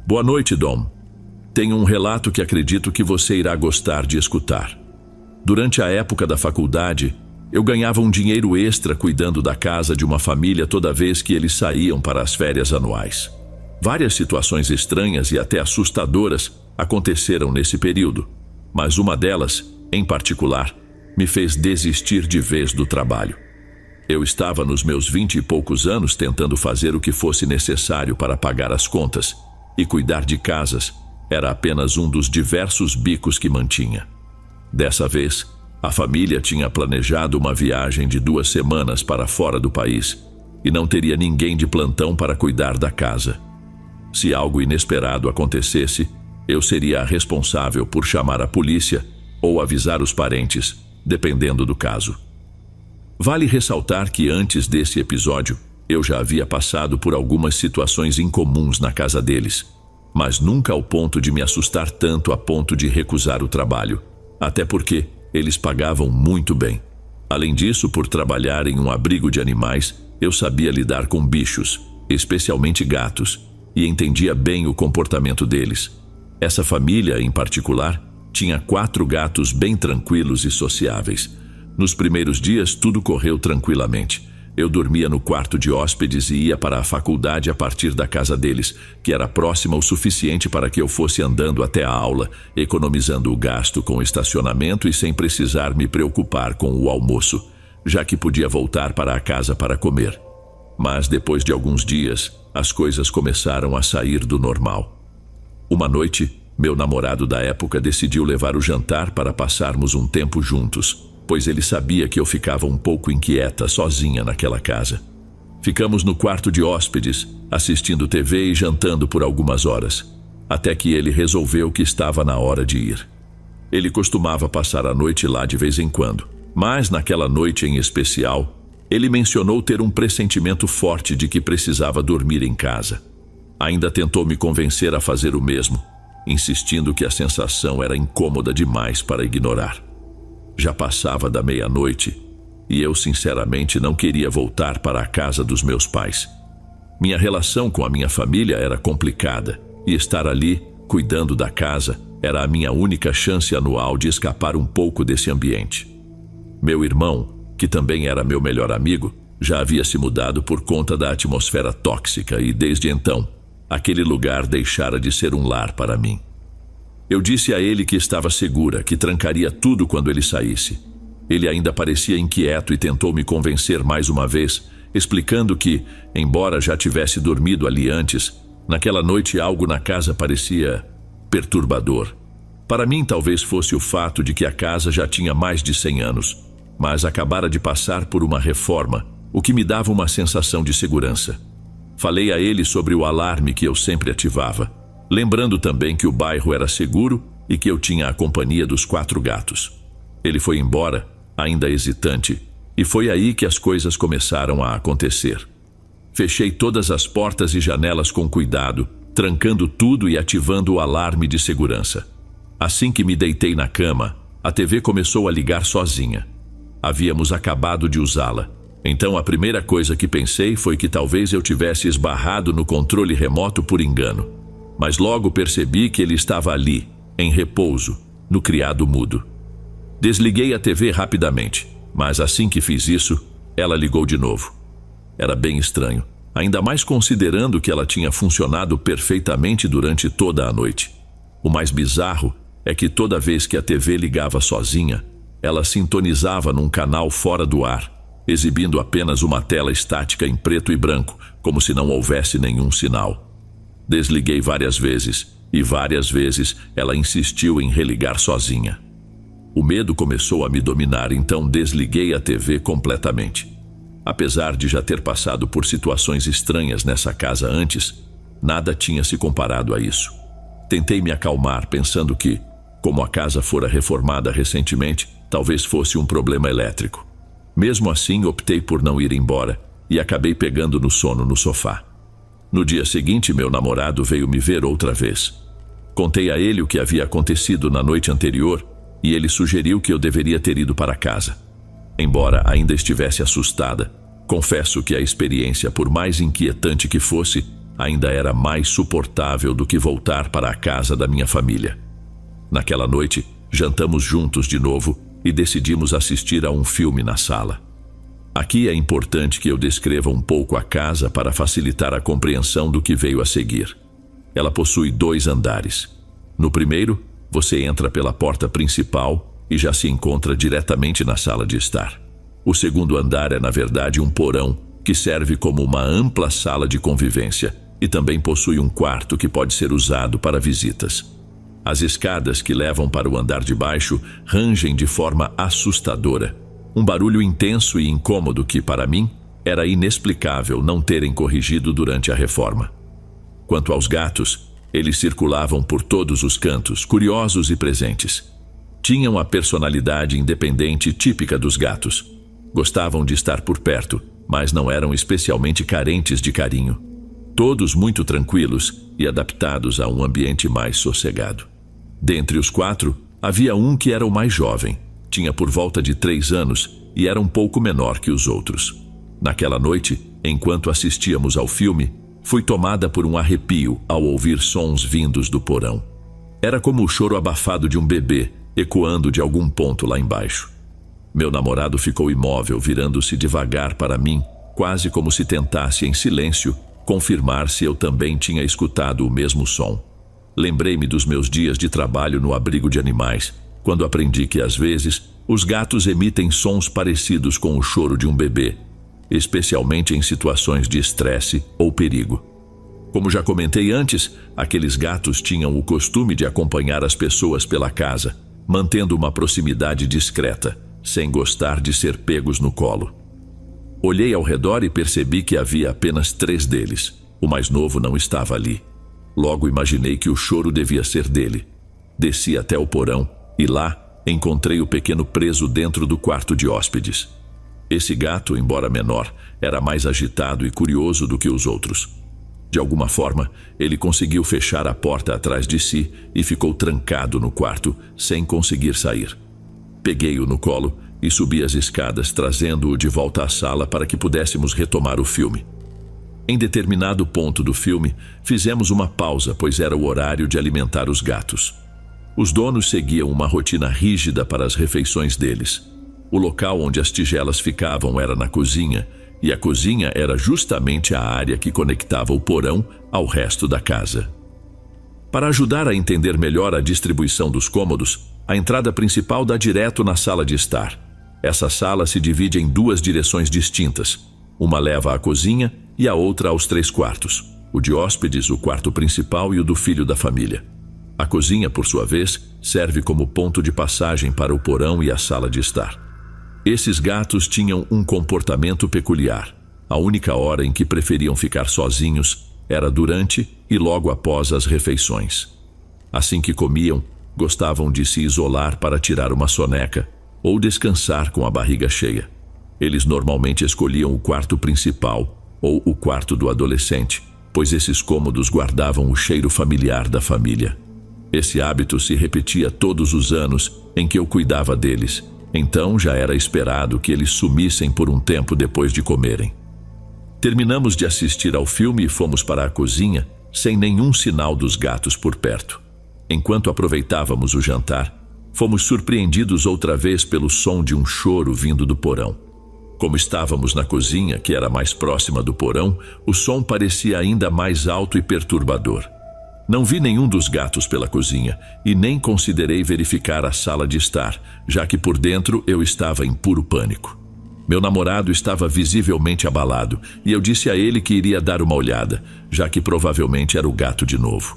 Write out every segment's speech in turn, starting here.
Boa noite, Dom. Tenho um relato que acredito que você irá gostar de escutar. Durante a época da faculdade, eu ganhava um dinheiro extra cuidando da casa de uma família toda vez que eles saíam para as férias anuais. Várias situações estranhas e até assustadoras aconteceram nesse período, mas uma delas, em particular, me fez desistir de vez do trabalho. Eu estava nos meus 20 e poucos anos tentando fazer o que fosse necessário para pagar as contas, e cuidar de casas era apenas um dos diversos bicos que mantinha. Dessa vez, a família tinha planejado uma viagem de 2 semanas para fora do país e não teria ninguém de plantão para cuidar da casa. Se algo inesperado acontecesse, eu seria a responsável por chamar a polícia ou avisar os parentes, dependendo do caso. Vale ressaltar que antes desse episódio, eu já havia passado por algumas situações incomuns na casa deles, mas nunca ao ponto de me assustar tanto a ponto de recusar o trabalho, até porque eles pagavam muito bem. Além disso, por trabalhar em um abrigo de animais, eu sabia lidar com bichos, especialmente gatos, e entendia bem o comportamento deles. Essa família, em particular, tinha 4 gatos bem tranquilos e sociáveis. Nos primeiros dias, tudo correu tranquilamente. Eu dormia no quarto de hóspedes e ia para a faculdade a partir da casa deles, que era próxima o suficiente para que eu fosse andando até a aula, economizando o gasto com o estacionamento e sem precisar me preocupar com o almoço, já que podia voltar para a casa para comer. Mas depois de alguns dias, as coisas começaram a sair do normal. Uma noite, meu namorado da época decidiu levar o jantar para passarmos um tempo juntos, pois ele sabia que eu ficava um pouco inquieta sozinha naquela casa. Ficamos no quarto de hóspedes, assistindo TV e jantando por algumas horas, até que ele resolveu que estava na hora de ir. Ele costumava passar a noite lá de vez em quando, mas naquela noite em especial, ele mencionou ter um pressentimento forte de que precisava dormir em casa. Ainda tentou me convencer a fazer o mesmo, insistindo que a sensação era incômoda demais para ignorar. Já passava da meia-noite e eu sinceramente não queria voltar para a casa dos meus pais. Minha relação com a minha família era complicada e estar ali, cuidando da casa, era a minha única chance anual de escapar um pouco desse ambiente. Meu irmão, que também era meu melhor amigo, já havia se mudado por conta da atmosfera tóxica e desde então, aquele lugar deixara de ser um lar para mim. Eu disse a ele que estava segura, que trancaria tudo quando ele saísse. Ele ainda parecia inquieto e tentou me convencer mais uma vez, explicando que, embora já tivesse dormido ali antes, naquela noite algo na casa parecia perturbador. Para mim talvez fosse o fato de que a casa já tinha mais de 100 anos, mas acabara de passar por uma reforma, o que me dava uma sensação de segurança. Falei a ele sobre o alarme que eu sempre ativava, lembrando também que o bairro era seguro e que eu tinha a companhia dos 4 gatos. Ele foi embora, ainda hesitante, e foi aí que as coisas começaram a acontecer. Fechei todas as portas e janelas com cuidado, trancando tudo e ativando o alarme de segurança. Assim que me deitei na cama, a TV começou a ligar sozinha. Havíamos acabado de usá-la, então a primeira coisa que pensei foi que talvez eu tivesse esbarrado no controle remoto por engano. Mas logo percebi que ele estava ali, em repouso, no criado mudo. Desliguei a TV rapidamente, mas assim que fiz isso, ela ligou de novo. Era bem estranho, ainda mais considerando que ela tinha funcionado perfeitamente durante toda a noite. O mais bizarro é que toda vez que a TV ligava sozinha, ela sintonizava num canal fora do ar, exibindo apenas uma tela estática em preto e branco, como se não houvesse nenhum sinal. Desliguei várias vezes, e várias vezes ela insistiu em religar sozinha. O medo começou a me dominar, então desliguei a TV completamente. Apesar de já ter passado por situações estranhas nessa casa antes, nada tinha se comparado a isso. Tentei me acalmar, pensando que, como a casa fora reformada recentemente, talvez fosse um problema elétrico. Mesmo assim, optei por não ir embora e acabei pegando no sono no sofá. No dia seguinte, meu namorado veio me ver outra vez. Contei a ele o que havia acontecido na noite anterior e ele sugeriu que eu deveria ter ido para casa. Embora ainda estivesse assustada, confesso que a experiência, por mais inquietante que fosse, ainda era mais suportável do que voltar para a casa da minha família. Naquela noite, jantamos juntos de novo e decidimos assistir a um filme na sala. Aqui é importante que eu descreva um pouco a casa para facilitar a compreensão do que veio a seguir. Ela possui 2 andares. No primeiro, você entra pela porta principal e já se encontra diretamente na sala de estar. O segundo andar é, na verdade, um porão que serve como uma ampla sala de convivência e também possui um quarto que pode ser usado para visitas. As escadas que levam para o andar de baixo rangem de forma assustadora. Um barulho intenso e incômodo que, para mim, era inexplicável não terem corrigido durante a reforma. Quanto aos gatos, eles circulavam por todos os cantos, curiosos e presentes. Tinham a personalidade independente típica dos gatos. Gostavam de estar por perto, mas não eram especialmente carentes de carinho. Todos muito tranquilos e adaptados a um ambiente mais sossegado. Dentre os 4, havia um que era o mais jovem. Tinha por volta de 3 anos e era um pouco menor que os outros. Naquela noite, enquanto assistíamos ao filme, fui tomada por um arrepio ao ouvir sons vindos do porão. Era como o choro abafado de um bebê, ecoando de algum ponto lá embaixo. Meu namorado ficou imóvel, virando-se devagar para mim, quase como se tentasse, em silêncio, confirmar se eu também tinha escutado o mesmo som. Lembrei-me dos meus dias de trabalho no abrigo de animais, quando aprendi que, às vezes, os gatos emitem sons parecidos com o choro de um bebê, especialmente em situações de estresse ou perigo. Como já comentei antes, aqueles gatos tinham o costume de acompanhar as pessoas pela casa, mantendo uma proximidade discreta, sem gostar de ser pegos no colo. Olhei ao redor e percebi que havia apenas 3 deles. O mais novo não estava ali. Logo imaginei que o choro devia ser dele. Desci até o porão e lá encontrei o pequeno preso dentro do quarto de hóspedes. Esse gato, embora menor, era mais agitado e curioso do que os outros. De alguma forma, ele conseguiu fechar a porta atrás de si e ficou trancado no quarto, sem conseguir sair. Peguei-o no colo e subi as escadas, trazendo-o de volta à sala para que pudéssemos retomar o filme. Em determinado ponto do filme, fizemos uma pausa, pois era o horário de alimentar os gatos. Os donos seguiam uma rotina rígida para as refeições deles. O local onde as tigelas ficavam era na cozinha, e a cozinha era justamente a área que conectava o porão ao resto da casa. Para ajudar a entender melhor a distribuição dos cômodos, a entrada principal dá direto na sala de estar. Essa sala se divide em 2 direções distintas. Uma leva à cozinha e a outra aos 3 quartos. O de hóspedes, o quarto principal e o do filho da família. A cozinha, por sua vez, serve como ponto de passagem para o porão e a sala de estar. Esses gatos tinham um comportamento peculiar. A única hora em que preferiam ficar sozinhos era durante e logo após as refeições. Assim que comiam, gostavam de se isolar para tirar uma soneca ou descansar com a barriga cheia. Eles normalmente escolhiam o quarto principal ou o quarto do adolescente, pois esses cômodos guardavam o cheiro familiar da família. Esse hábito se repetia todos os anos em que eu cuidava deles, então já era esperado que eles sumissem por um tempo depois de comerem. Terminamos de assistir ao filme e fomos para a cozinha, sem nenhum sinal dos gatos por perto. Enquanto aproveitávamos o jantar, fomos surpreendidos outra vez pelo som de um choro vindo do porão. Como estávamos na cozinha, que era mais próxima do porão, o som parecia ainda mais alto e perturbador. Não vi nenhum dos gatos pela cozinha e nem considerei verificar a sala de estar, já que por dentro eu estava em puro pânico. Meu namorado estava visivelmente abalado e eu disse a ele que iria dar uma olhada, já que provavelmente era o gato de novo.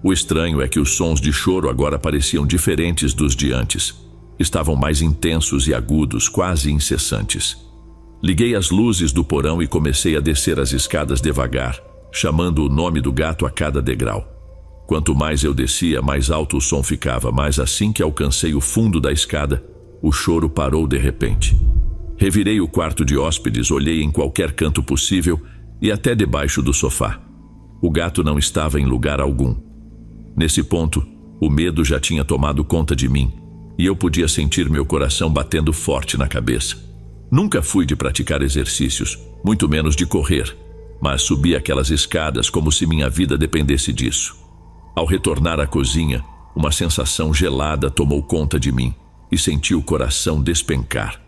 O estranho é que os sons de choro agora pareciam diferentes dos de antes. Estavam mais intensos e agudos, quase incessantes. Liguei as luzes do porão e comecei a descer as escadas devagar, chamando o nome do gato a cada degrau. Quanto mais eu descia, mais alto o som ficava, mas assim que alcancei o fundo da escada, o choro parou de repente. Revirei o quarto de hóspedes, olhei em qualquer canto possível e até debaixo do sofá. O gato não estava em lugar algum. Nesse ponto, o medo já tinha tomado conta de mim e eu podia sentir meu coração batendo forte na cabeça. Nunca fui de praticar exercícios, muito menos de correr, mas subi aquelas escadas como se minha vida dependesse disso. Ao retornar à cozinha, uma sensação gelada tomou conta de mim e senti o coração despencar.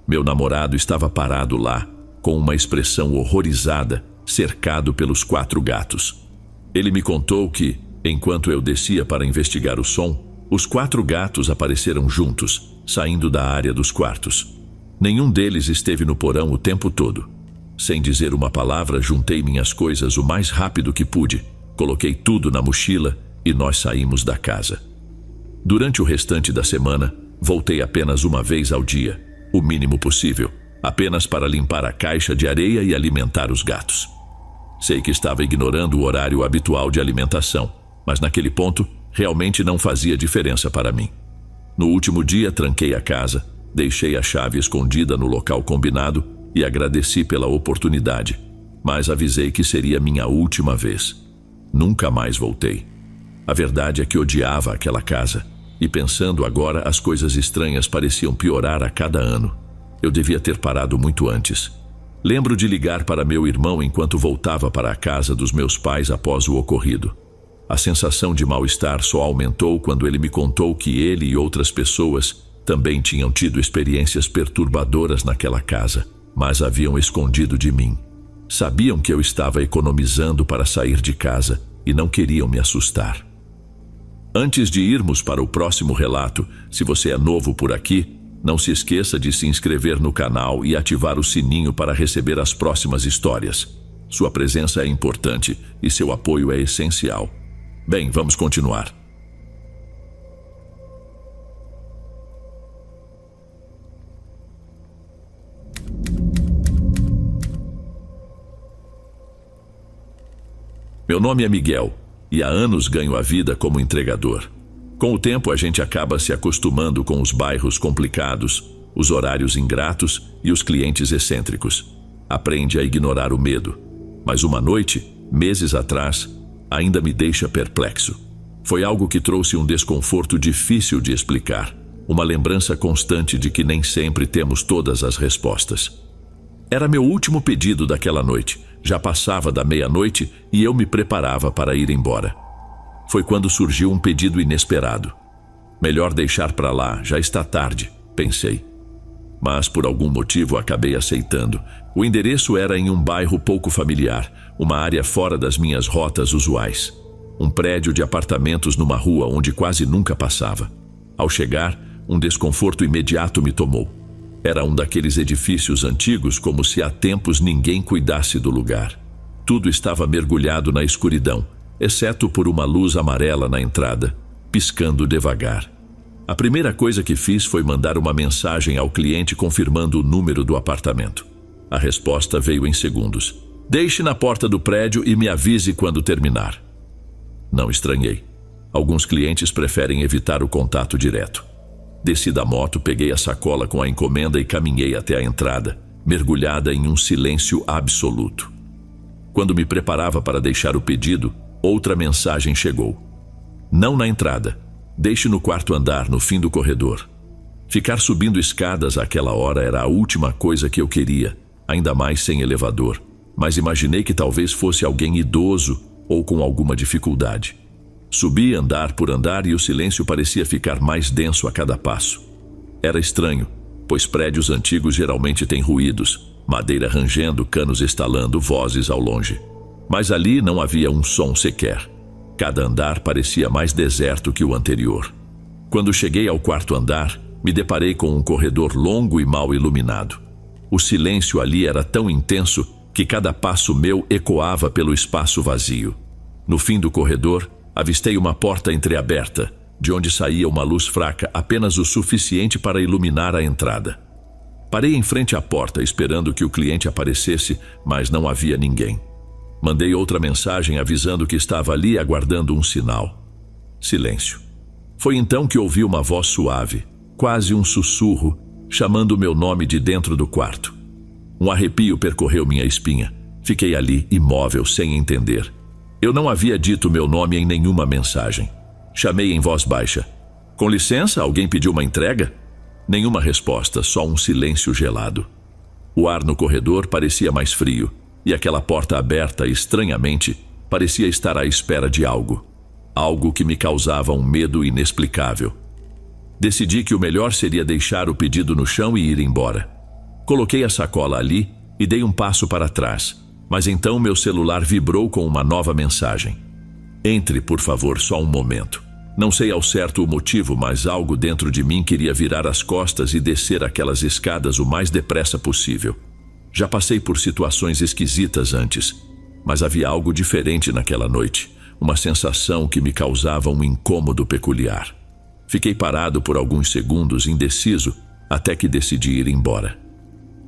Meu namorado estava parado lá, com uma expressão horrorizada, cercado pelos 4 gatos. Ele me contou que, enquanto eu descia para investigar o som, os 4 gatos apareceram juntos, saindo da área dos quartos. Nenhum deles esteve no porão o tempo todo. Sem dizer uma palavra, juntei minhas coisas o mais rápido que pude, coloquei tudo na mochila e nós saímos da casa. Durante o restante da semana, voltei apenas uma vez ao dia, o mínimo possível, apenas para limpar a caixa de areia e alimentar os gatos. Sei que estava ignorando o horário habitual de alimentação, mas naquele ponto, realmente não fazia diferença para mim. No último dia, tranquei a casa, deixei a chave escondida no local combinado e agradeci pela oportunidade, mas avisei que seria minha última vez. Nunca mais voltei. A verdade é que odiava aquela casa, e pensando agora, as coisas estranhas pareciam piorar a cada ano. Eu devia ter parado muito antes. Lembro de ligar para meu irmão enquanto voltava para a casa dos meus pais após o ocorrido. A sensação de mal-estar só aumentou quando ele me contou que ele e outras pessoas também tinham tido experiências perturbadoras naquela casa, mas haviam escondido de mim. Sabiam que eu estava economizando para sair de casa e não queriam me assustar. Antes de irmos para o próximo relato, se você é novo por aqui, não se esqueça de se inscrever no canal e ativar o sininho para receber as próximas histórias. Sua presença é importante e seu apoio é essencial. Bem, vamos continuar. Meu nome é Miguel e há anos ganho a vida como entregador. Com o tempo a gente acaba se acostumando com os bairros complicados, os horários ingratos e os clientes excêntricos. Aprende a ignorar o medo. Mas uma noite, meses atrás, ainda me deixa perplexo. Foi algo que trouxe um desconforto difícil de explicar, uma lembrança constante de que nem sempre temos todas as respostas. Era meu último pedido daquela noite. Já passava da meia-noite e eu me preparava para ir embora. Foi quando surgiu um pedido inesperado. Melhor deixar para lá, já está tarde, pensei. Mas por algum motivo acabei aceitando. O endereço era em um bairro pouco familiar, uma área fora das minhas rotas usuais. Um prédio de apartamentos numa rua onde quase nunca passava. Ao chegar, um desconforto imediato me tomou. Era um daqueles edifícios antigos como se há tempos ninguém cuidasse do lugar. Tudo estava mergulhado na escuridão, exceto por uma luz amarela na entrada, piscando devagar. A primeira coisa que fiz foi mandar uma mensagem ao cliente confirmando o número do apartamento. A resposta veio em segundos. Deixe na porta do prédio e me avise quando terminar. Não estranhei. Alguns clientes preferem evitar o contato direto. Desci da moto, peguei a sacola com a encomenda e caminhei até a entrada, mergulhada em um silêncio absoluto. Quando me preparava para deixar o pedido, outra mensagem chegou. Não na entrada. Deixe no 4º andar, no fim do corredor. Ficar subindo escadas àquela hora era a última coisa que eu queria, ainda mais sem elevador, mas imaginei que talvez fosse alguém idoso ou com alguma dificuldade. Subi andar por andar e o silêncio parecia ficar mais denso a cada passo. Era estranho, pois prédios antigos geralmente têm ruídos, madeira rangendo, canos estalando, vozes ao longe. Mas ali não havia um som sequer. Cada andar parecia mais deserto que o anterior. Quando cheguei ao 4º andar, me deparei com um corredor longo e mal iluminado. O silêncio ali era tão intenso que cada passo meu ecoava pelo espaço vazio. No fim do corredor, avistei uma porta entreaberta, de onde saía uma luz fraca apenas o suficiente para iluminar a entrada. Parei em frente à porta esperando que o cliente aparecesse, mas não havia ninguém. Mandei outra mensagem avisando que estava ali aguardando um sinal. Silêncio. Foi então que ouvi uma voz suave, quase um sussurro, chamando meu nome de dentro do quarto. Um arrepio percorreu minha espinha. Fiquei ali, imóvel, sem entender. Eu não havia dito meu nome em nenhuma mensagem. Chamei em voz baixa. Com licença, alguém pediu uma entrega? Nenhuma resposta, só um silêncio gelado. O ar no corredor parecia mais frio. e aquela porta aberta, estranhamente, parecia estar à espera de algo. Algo que me causava um medo inexplicável. Decidi que o melhor seria deixar o pedido no chão e ir embora. Coloquei a sacola ali e dei um passo para trás, mas então meu celular vibrou com uma nova mensagem. Entre, por favor, só um momento. Não sei ao certo o motivo, mas algo dentro de mim queria virar as costas e descer aquelas escadas o mais depressa possível. Já passei por situações esquisitas antes, mas havia algo diferente naquela noite, uma sensação que me causava um incômodo peculiar. Fiquei parado por alguns segundos, indeciso, até que decidi ir embora.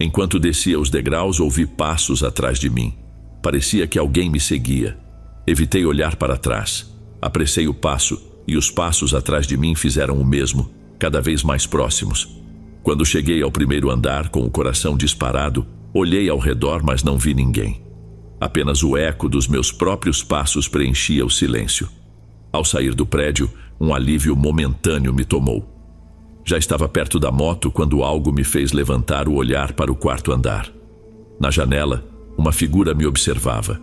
Enquanto descia os degraus, ouvi passos atrás de mim. Parecia que alguém me seguia. Evitei olhar para trás. Apressei o passo, e os passos atrás de mim fizeram o mesmo, cada vez mais próximos. Quando cheguei ao primeiro andar, com o coração disparado, olhei ao redor, mas não vi ninguém. Apenas o eco dos meus próprios passos preenchia o silêncio. Ao sair do prédio, um alívio momentâneo me tomou. Já estava perto da moto quando algo me fez levantar o olhar para o quarto andar. Na janela, uma figura me observava.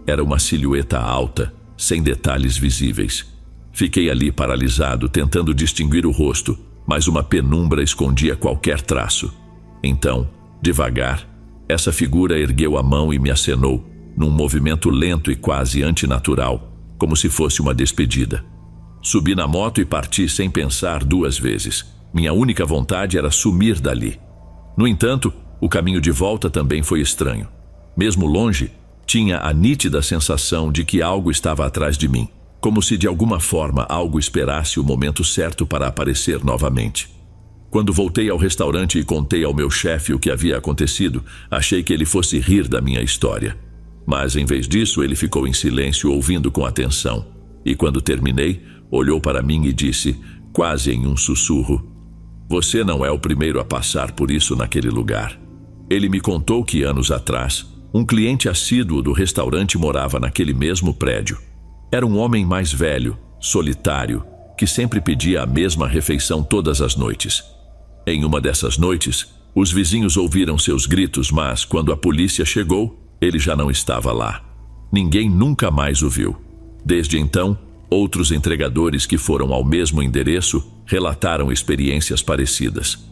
Era uma silhueta alta, sem detalhes visíveis. Fiquei ali paralisado, tentando distinguir o rosto, mas uma penumbra escondia qualquer traço. Então, devagar, essa figura ergueu a mão e me acenou, num movimento lento e quase antinatural, como se fosse uma despedida. Subi na moto e parti sem pensar duas vezes. Minha única vontade era sumir dali. No entanto, o caminho de volta também foi estranho. Mesmo longe, tinha a nítida sensação de que algo estava atrás de mim, como se de alguma forma algo esperasse o momento certo para aparecer novamente. Quando voltei ao restaurante e contei ao meu chefe o que havia acontecido, achei que ele fosse rir da minha história. Mas, em vez disso, ele ficou em silêncio, ouvindo com atenção. E quando terminei, olhou para mim e disse, quase em um sussurro, "Você não é o primeiro a passar por isso naquele lugar." Ele me contou que anos atrás, um cliente assíduo do restaurante morava naquele mesmo prédio. Era um homem mais velho, solitário, que sempre pedia a mesma refeição todas as noites. Em uma dessas noites, os vizinhos ouviram seus gritos, mas quando a polícia chegou, ele já não estava lá. Ninguém nunca mais o viu. Desde então, outros entregadores que foram ao mesmo endereço relataram experiências parecidas.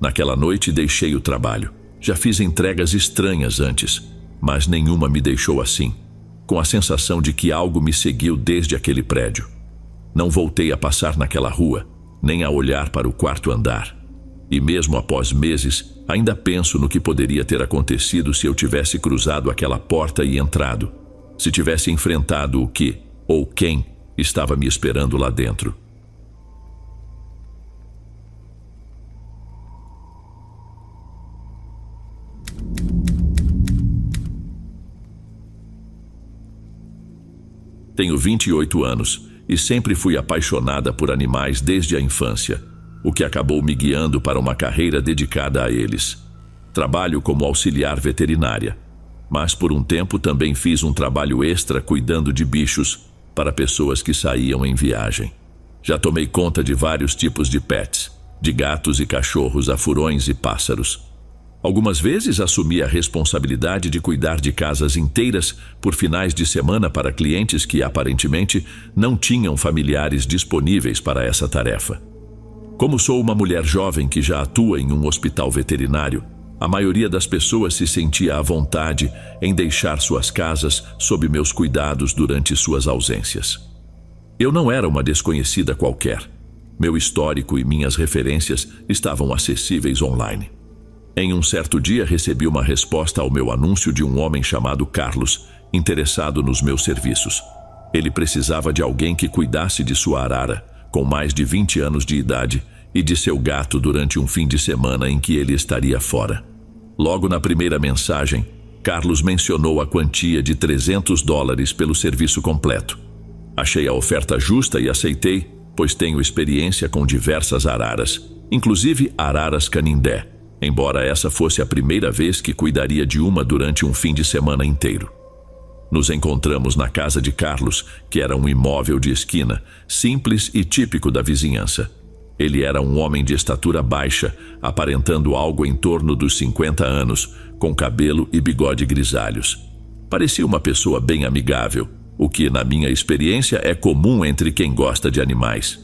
Naquela noite deixei o trabalho. Já fiz entregas estranhas antes, mas nenhuma me deixou assim, com a sensação de que algo me seguiu desde aquele prédio. Não voltei a passar naquela rua, nem a olhar para o quarto andar. E mesmo após meses, ainda penso no que poderia ter acontecido se eu tivesse cruzado aquela porta e entrado, se tivesse enfrentado o que, ou quem, estava me esperando lá dentro. Tenho 28 anos e sempre fui apaixonada por animais desde a infância, o que acabou me guiando para uma carreira dedicada a eles. Trabalho como auxiliar veterinária, mas por um tempo também fiz um trabalho extra cuidando de bichos para pessoas que saíam em viagem. Já tomei conta de vários tipos de pets, de gatos e cachorros a furões e pássaros. Algumas vezes assumi a responsabilidade de cuidar de casas inteiras por finais de semana para clientes que aparentemente não tinham familiares disponíveis para essa tarefa. Como sou uma mulher jovem que já atua em um hospital veterinário, a maioria das pessoas se sentia à vontade em deixar suas casas sob meus cuidados durante suas ausências. Eu não era uma desconhecida qualquer. Meu histórico e minhas referências estavam acessíveis online. Em um certo dia recebi uma resposta ao meu anúncio de um homem chamado Carlos, interessado nos meus serviços. Ele precisava de alguém que cuidasse de sua arara, com mais de 20 anos de idade, e de seu gato durante um fim de semana em que ele estaria fora. Logo na primeira mensagem, Carlos mencionou a quantia de $300 pelo serviço completo. Achei a oferta justa e aceitei, pois tenho experiência com diversas araras, inclusive araras canindé, embora essa fosse a primeira vez que cuidaria de uma durante um fim de semana inteiro. Nos encontramos na casa de Carlos, que era um imóvel de esquina, simples e típico da vizinhança. Ele era um homem de estatura baixa, aparentando algo em torno dos 50 anos, com cabelo e bigode grisalhos. Parecia uma pessoa bem amigável, o que, na minha experiência, é comum entre quem gosta de animais.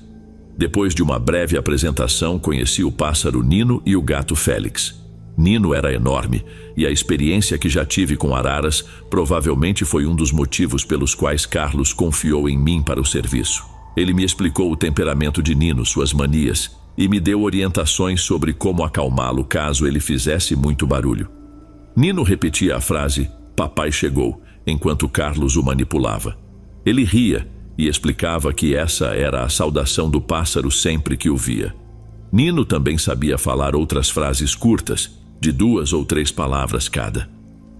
Depois de uma breve apresentação, conheci o pássaro Nino e o gato Félix. Nino era enorme, e a experiência que já tive com araras provavelmente foi um dos motivos pelos quais Carlos confiou em mim para o serviço. Ele me explicou o temperamento de Nino, suas manias, e me deu orientações sobre como acalmá-lo caso ele fizesse muito barulho. Nino repetia a frase "Papai chegou", enquanto Carlos o manipulava. Ele ria e explicava que essa era a saudação do pássaro sempre que o via. Nino também sabia falar outras frases curtas, de 2 ou 3 palavras cada.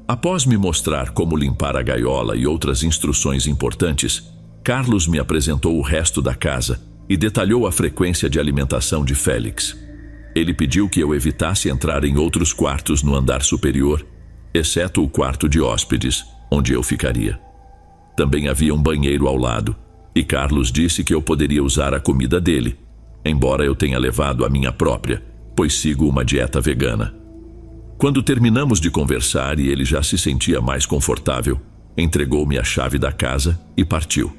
Após me mostrar como limpar a gaiola e outras instruções importantes, Carlos me apresentou o resto da casa e detalhou a frequência de alimentação de Félix. Ele pediu que eu evitasse entrar em outros quartos no andar superior, exceto o quarto de hóspedes, onde eu ficaria. Também havia um banheiro ao lado, e Carlos disse que eu poderia usar a comida dele, embora eu tenha levado a minha própria, pois sigo uma dieta vegana. Quando terminamos de conversar e ele já se sentia mais confortável, entregou-me a chave da casa e partiu.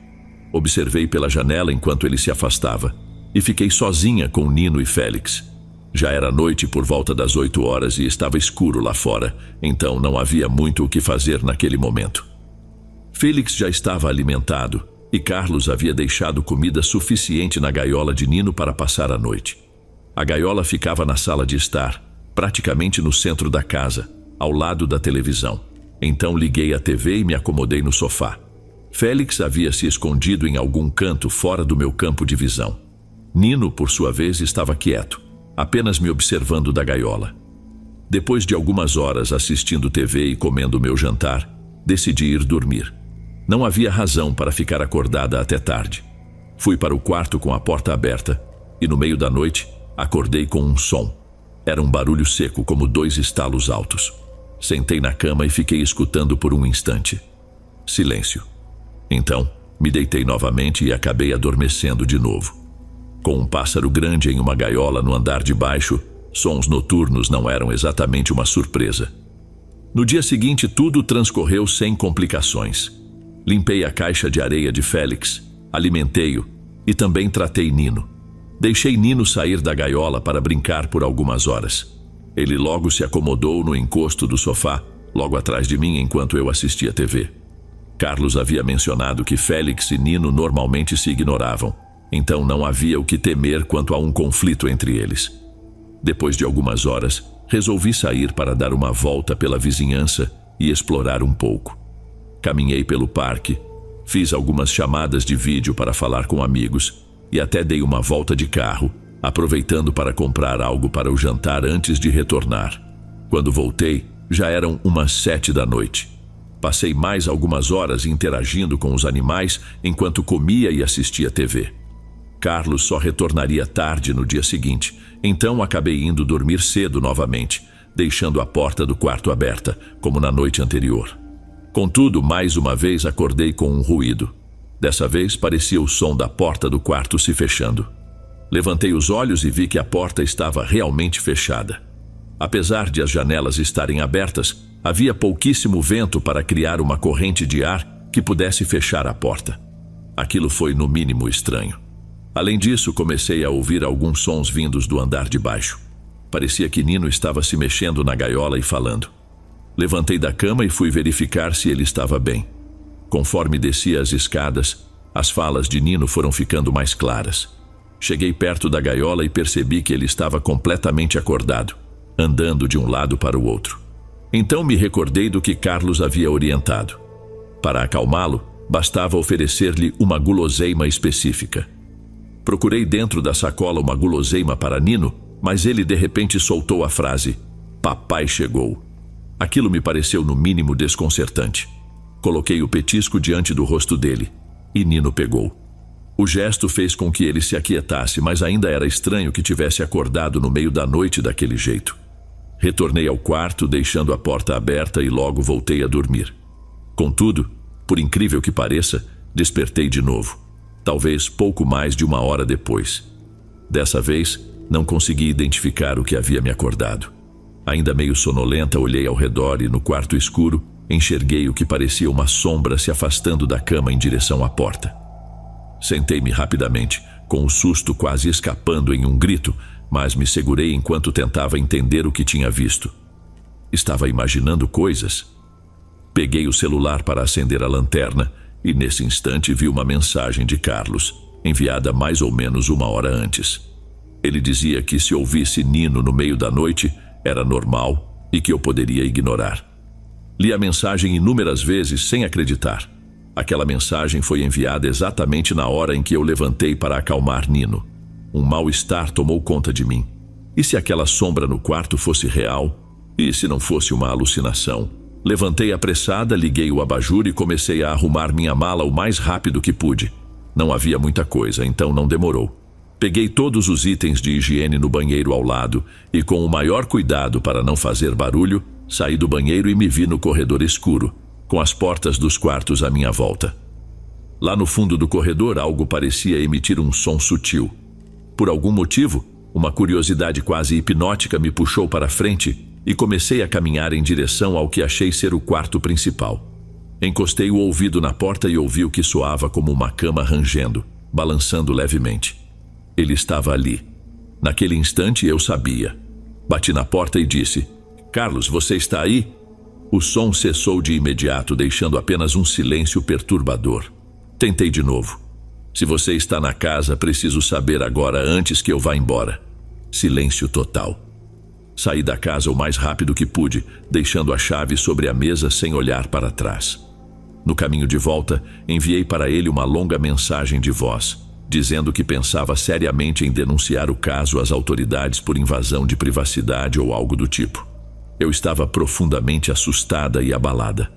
Observei pela janela enquanto ele se afastava e fiquei sozinha com Nino e Félix. Já era noite por volta das 8 horas e estava escuro lá fora, então não havia muito o que fazer naquele momento. Félix já estava alimentado e Carlos havia deixado comida suficiente na gaiola de Nino para passar a noite. A gaiola ficava na sala de estar, praticamente no centro da casa, ao lado da televisão. Então liguei a TV e me acomodei no sofá. Félix havia se escondido em algum canto fora do meu campo de visão. Nino, por sua vez, estava quieto, apenas me observando da gaiola. Depois de algumas horas assistindo TV e comendo meu jantar, decidi ir dormir. Não havia razão para ficar acordada até tarde. Fui para o quarto com a porta aberta e, no meio da noite, acordei com um som. Era um barulho seco, como 2 estalos altos. Sentei na cama e fiquei escutando por um instante. Silêncio. Então, me deitei novamente e acabei adormecendo de novo. Com um pássaro grande em uma gaiola no andar de baixo, sons noturnos não eram exatamente uma surpresa. No dia seguinte, tudo transcorreu sem complicações. Limpei a caixa de areia de Félix, alimentei-o e também tratei Nino. Deixei Nino sair da gaiola para brincar por algumas horas. Ele logo se acomodou no encosto do sofá, logo atrás de mim enquanto eu assistia TV. Carlos havia mencionado que Félix e Nino normalmente se ignoravam, então não havia o que temer quanto a um conflito entre eles. Depois de algumas horas, resolvi sair para dar uma volta pela vizinhança e explorar um pouco. Caminhei pelo parque, fiz algumas chamadas de vídeo para falar com amigos e até dei uma volta de carro, aproveitando para comprar algo para o jantar antes de retornar. Quando voltei, já eram umas 7 da noite. Passei mais algumas horas interagindo com os animais enquanto comia e assistia TV. Carlos só retornaria tarde no dia seguinte, então acabei indo dormir cedo novamente, deixando a porta do quarto aberta, como na noite anterior. Contudo, mais uma vez acordei com um ruído. Dessa vez parecia o som da porta do quarto se fechando. Levantei os olhos e vi que a porta estava realmente fechada. Apesar de as janelas estarem abertas, havia pouquíssimo vento para criar uma corrente de ar que pudesse fechar a porta. Aquilo foi no mínimo estranho. Além disso, comecei a ouvir alguns sons vindos do andar de baixo. Parecia que Nino estava se mexendo na gaiola e falando. Levantei da cama e fui verificar se ele estava bem. Conforme descia as escadas, as falas de Nino foram ficando mais claras. Cheguei perto da gaiola e percebi que ele estava completamente acordado, andando de um lado para o outro. Então me recordei do que Carlos havia orientado. Para acalmá-lo, bastava oferecer-lhe uma guloseima específica. Procurei dentro da sacola uma guloseima para Nino, mas ele de repente soltou a frase: "Papai chegou". Aquilo me pareceu no mínimo desconcertante. Coloquei o petisco diante do rosto dele, e Nino pegou. O gesto fez com que ele se aquietasse, mas ainda era estranho que tivesse acordado no meio da noite daquele jeito. Retornei ao quarto, deixando a porta aberta, e logo voltei a dormir. Contudo, por incrível que pareça, despertei de novo, talvez pouco mais de 1 hora depois. Dessa vez, não consegui identificar o que havia me acordado. Ainda meio sonolenta, olhei ao redor e, no quarto escuro, enxerguei o que parecia uma sombra se afastando da cama em direção à porta. Sentei-me rapidamente, com o susto quase escapando em um grito, mas me segurei enquanto tentava entender o que tinha visto. Estava imaginando coisas. Peguei o celular para acender a lanterna e nesse instante vi uma mensagem de Carlos, enviada mais ou menos 1 hora antes. Ele dizia que se ouvisse Nino no meio da noite, era normal e que eu poderia ignorar. Li a mensagem inúmeras vezes sem acreditar. Aquela mensagem foi enviada exatamente na hora em que eu levantei para acalmar Nino. Um mal-estar tomou conta de mim. E se aquela sombra no quarto fosse real? E se não fosse uma alucinação? Levantei apressada, liguei o abajur e comecei a arrumar minha mala o mais rápido que pude. Não havia muita coisa, então não demorou. Peguei todos os itens de higiene no banheiro ao lado e, com o maior cuidado para não fazer barulho, saí do banheiro e me vi no corredor escuro, com as portas dos quartos à minha volta. Lá no fundo do corredor, algo parecia emitir um som sutil. Por algum motivo, uma curiosidade quase hipnótica me puxou para frente e comecei a caminhar em direção ao que achei ser o quarto principal. Encostei o ouvido na porta e ouvi o que soava como uma cama rangendo, balançando levemente. Ele estava ali. Naquele instante eu sabia. Bati na porta e disse: "Carlos, você está aí?" O som cessou de imediato, deixando apenas um silêncio perturbador. Tentei de novo. "Se você está na casa, preciso saber agora antes que eu vá embora." Silêncio total. Saí da casa o mais rápido que pude, deixando a chave sobre a mesa sem olhar para trás. No caminho de volta, enviei para ele uma longa mensagem de voz, dizendo que pensava seriamente em denunciar o caso às autoridades por invasão de privacidade ou algo do tipo. Eu estava profundamente assustada e abalada.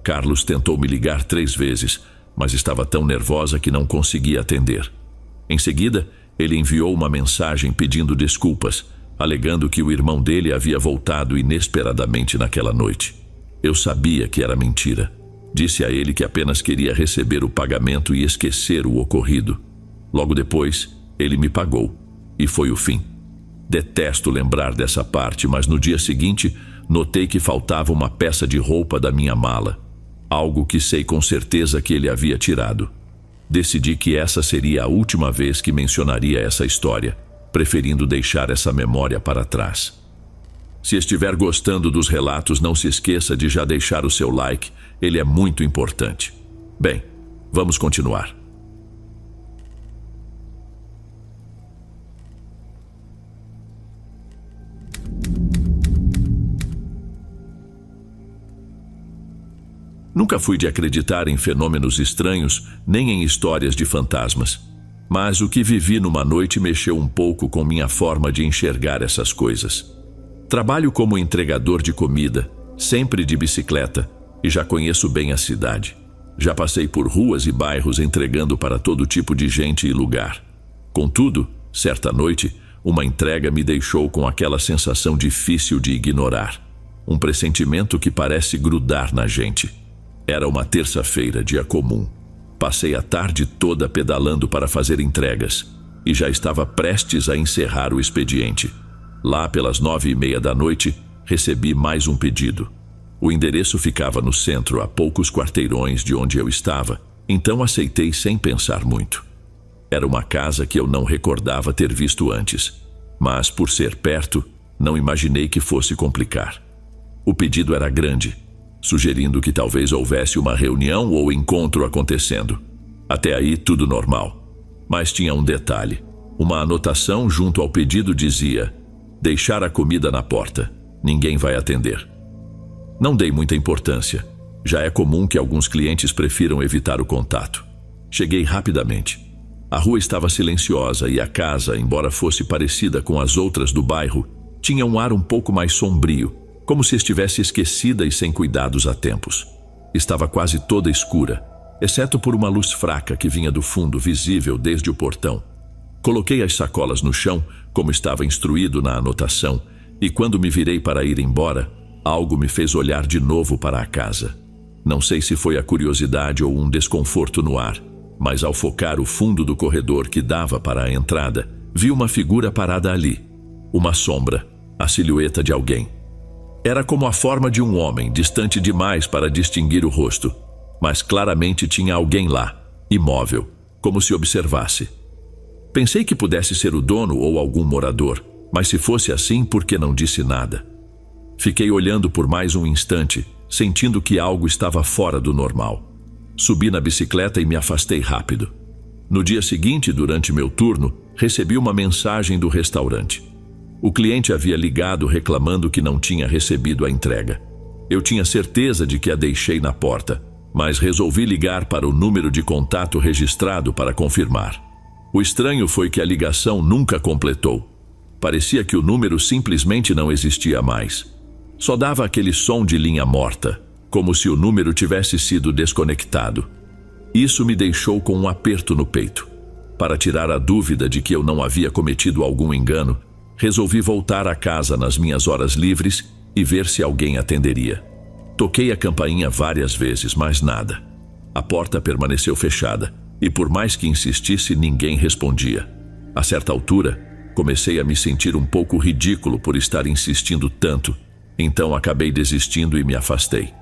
Carlos tentou me ligar 3 vezes, mas estava tão nervosa que não conseguia atender. Em seguida, ele enviou uma mensagem pedindo desculpas, alegando que o irmão dele havia voltado inesperadamente naquela noite. Eu sabia que era mentira. Disse a ele que apenas queria receber o pagamento e esquecer o ocorrido. Logo depois, ele me pagou, e foi o fim. Detesto lembrar dessa parte, mas no dia seguinte, notei que faltava uma peça de roupa da minha mala, algo que sei com certeza que ele havia tirado. Decidi que essa seria a última vez que mencionaria essa história, preferindo deixar essa memória para trás. Se estiver gostando dos relatos, não se esqueça de já deixar o seu like, ele é muito importante. Bem, vamos continuar. Nunca fui de acreditar em fenômenos estranhos, nem em histórias de fantasmas. Mas o que vivi numa noite mexeu um pouco com minha forma de enxergar essas coisas. Trabalho como entregador de comida, sempre de bicicleta, e já conheço bem a cidade. Já passei por ruas e bairros entregando para todo tipo de gente e lugar. Contudo, certa noite, uma entrega me deixou com aquela sensação difícil de ignorar. Um pressentimento que parece grudar na gente. Era uma terça-feira, dia comum. Passei a tarde toda pedalando para fazer entregas e já estava prestes a encerrar o expediente. Lá pelas 9:30 da noite, recebi mais um pedido. O endereço ficava no centro, a poucos quarteirões de onde eu estava, então aceitei sem pensar muito. Era uma casa que eu não recordava ter visto antes, mas por ser perto, não imaginei que fosse complicar. O pedido era grande, sugerindo que talvez houvesse uma reunião ou encontro acontecendo. Até aí, tudo normal. Mas tinha um detalhe. Uma anotação junto ao pedido dizia: "Deixar a comida na porta. Ninguém vai atender." Não dei muita importância. Já é comum que alguns clientes prefiram evitar o contato. Cheguei rapidamente. A rua estava silenciosa e a casa, embora fosse parecida com as outras do bairro, tinha um ar um pouco mais sombrio, como se estivesse esquecida e sem cuidados há tempos. Estava quase toda escura, exceto por uma luz fraca que vinha do fundo, visível desde o portão. Coloquei as sacolas no chão, como estava instruído na anotação, e quando me virei para ir embora, algo me fez olhar de novo para a casa. Não sei se foi a curiosidade ou um desconforto no ar, mas ao focar o fundo do corredor que dava para a entrada, vi uma figura parada ali. Uma sombra, a silhueta de alguém. Era como a forma de um homem, distante demais para distinguir o rosto, mas claramente tinha alguém lá, imóvel, como se observasse. Pensei que pudesse ser o dono ou algum morador, mas se fosse assim, por que não disse nada? Fiquei olhando por mais um instante, sentindo que algo estava fora do normal. Subi na bicicleta e me afastei rápido. No dia seguinte, durante meu turno, recebi uma mensagem do restaurante. O cliente havia ligado reclamando que não tinha recebido a entrega. Eu tinha certeza de que a deixei na porta, mas resolvi ligar para o número de contato registrado para confirmar. O estranho foi que a ligação nunca completou. Parecia que o número simplesmente não existia mais. Só dava aquele som de linha morta, como se o número tivesse sido desconectado. Isso me deixou com um aperto no peito. Para tirar a dúvida de que eu não havia cometido algum engano, resolvi voltar a casa nas minhas horas livres e ver se alguém atenderia. Toquei a campainha várias vezes, mas nada. A porta permaneceu fechada, e por mais que insistisse, ninguém respondia. A certa altura, comecei a me sentir um pouco ridículo por estar insistindo tanto, então acabei desistindo e me afastei.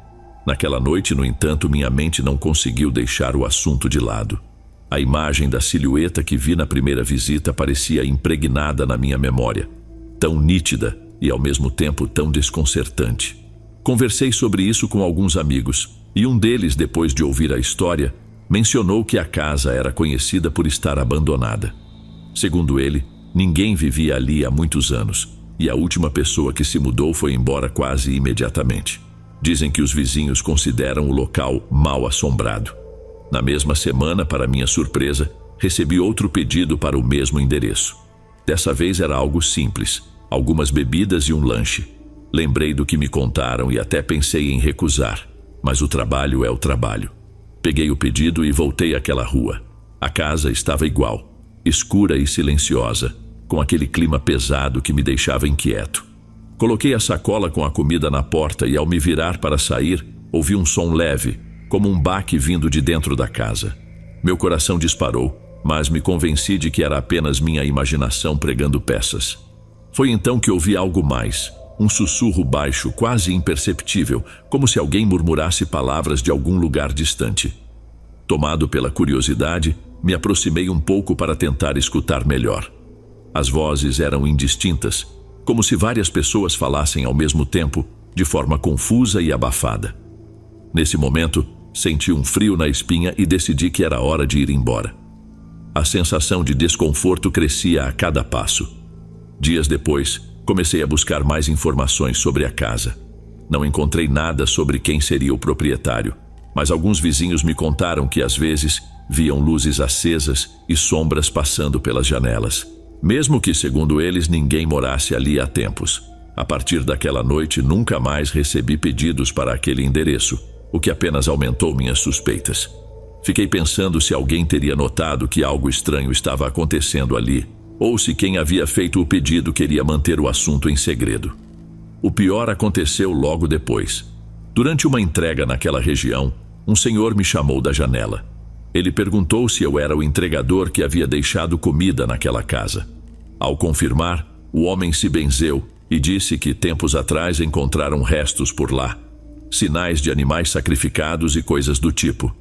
Naquela noite, no entanto, minha mente não conseguiu deixar o assunto de lado. A imagem da silhueta que vi na primeira visita parecia impregnada na minha memória, tão nítida e ao mesmo tempo tão desconcertante. Conversei sobre isso com alguns amigos, e um deles, depois de ouvir a história, mencionou que a casa era conhecida por estar abandonada. Segundo ele, ninguém vivia ali há muitos anos, e a última pessoa que se mudou foi embora quase imediatamente. Dizem que os vizinhos consideram o local mal assombrado. Na mesma semana, para minha surpresa, recebi outro pedido para o mesmo endereço. Dessa vez era algo simples, algumas bebidas e um lanche. Lembrei do que me contaram e até pensei em recusar, mas o trabalho é o trabalho. Peguei o pedido e voltei àquela rua. A casa estava igual, escura e silenciosa, com aquele clima pesado que me deixava inquieto. Coloquei a sacola com a comida na porta e, ao me virar para sair, ouvi um som leve, como um baque vindo de dentro da casa. Meu coração disparou, mas me convenci de que era apenas minha imaginação pregando peças. Foi então que ouvi algo mais, um sussurro baixo, quase imperceptível, como se alguém murmurasse palavras de algum lugar distante. Tomado pela curiosidade, me aproximei um pouco para tentar escutar melhor. As vozes eram indistintas, como se várias pessoas falassem ao mesmo tempo, de forma confusa e abafada. Nesse momento, senti um frio na espinha e decidi que era hora de ir embora. A sensação de desconforto crescia a cada passo. Dias depois, comecei a buscar mais informações sobre a casa. Não encontrei nada sobre quem seria o proprietário, mas alguns vizinhos me contaram que às vezes viam luzes acesas e sombras passando pelas janelas. Mesmo que, segundo eles, ninguém morasse ali há tempos. A partir daquela noite, nunca mais recebi pedidos para aquele endereço, o que apenas aumentou minhas suspeitas. Fiquei pensando se alguém teria notado que algo estranho estava acontecendo ali, ou se quem havia feito o pedido queria manter o assunto em segredo. O pior aconteceu logo depois. Durante uma entrega naquela região, um senhor me chamou da janela. Ele perguntou se eu era o entregador que havia deixado comida naquela casa. Ao confirmar, o homem se benzeu e disse que tempos atrás encontraram restos por lá, sinais de animais sacrificados e coisas do tipo.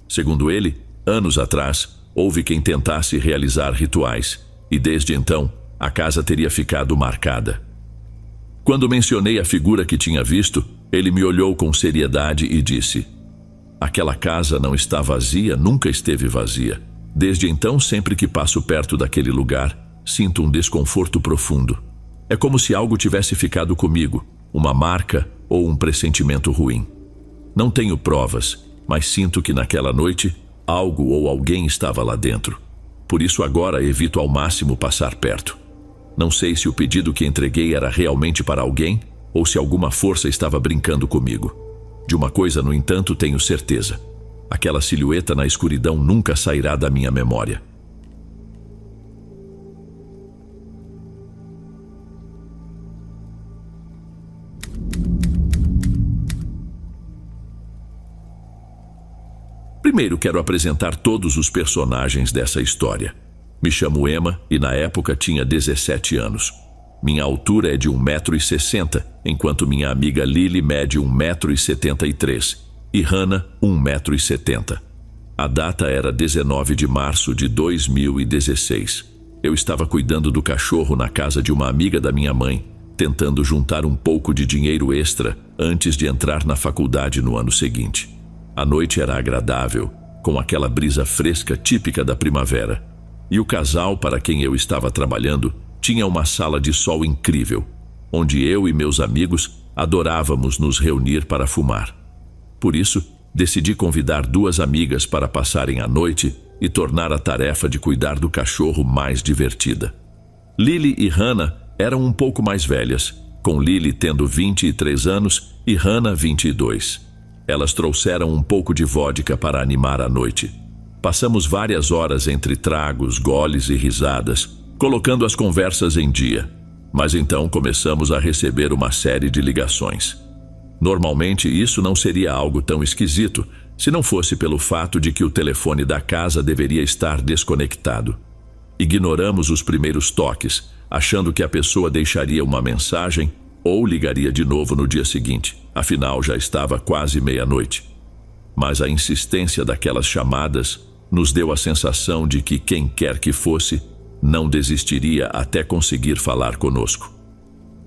Segundo ele, anos atrás, houve quem tentasse realizar rituais, e desde então, a casa teria ficado marcada. Quando mencionei a figura que tinha visto, ele me olhou com seriedade e disse: "Aquela casa não está vazia, nunca esteve vazia. Desde então, sempre que passo perto daquele lugar, sinto um desconforto profundo. É como se algo tivesse ficado comigo, uma marca ou um pressentimento ruim. Não tenho provas, mas sinto que naquela noite, algo ou alguém estava lá dentro. Por isso agora evito ao máximo passar perto. Não sei se o pedido que entreguei era realmente para alguém ou se alguma força estava brincando comigo. De uma coisa, no entanto, tenho certeza. Aquela silhueta na escuridão nunca sairá da minha memória." Primeiro quero apresentar todos os personagens dessa história. Me chamo Emma e na época tinha 17 anos. Minha altura é de 1,60 m, enquanto minha amiga Lily mede 1,73 m e Hannah 1,70 m. A data era 19 de março de 2016. Eu estava cuidando do cachorro na casa de uma amiga da minha mãe, tentando juntar um pouco de dinheiro extra antes de entrar na faculdade no ano seguinte. A noite era agradável, com aquela brisa fresca típica da primavera. E o casal para quem eu estava trabalhando tinha uma sala de sol incrível, onde eu e meus amigos adorávamos nos reunir para fumar. Por isso, decidi convidar 2 amigas para passarem a noite e tornar a tarefa de cuidar do cachorro mais divertida. Lily e Hannah eram um pouco mais velhas, com Lily tendo 23 anos e Hannah 22. Elas trouxeram um pouco de vodka para animar a noite. Passamos várias horas entre tragos, goles e risadas, colocando as conversas em dia. Mas então começamos a receber uma série de ligações. Normalmente isso não seria algo tão esquisito, se não fosse pelo fato de que o telefone da casa deveria estar desconectado. Ignoramos os primeiros toques, achando que a pessoa deixaria uma mensagem ou ligaria de novo no dia seguinte, afinal já estava quase meia-noite. Mas a insistência daquelas chamadas nos deu a sensação de que quem quer que fosse não desistiria até conseguir falar conosco.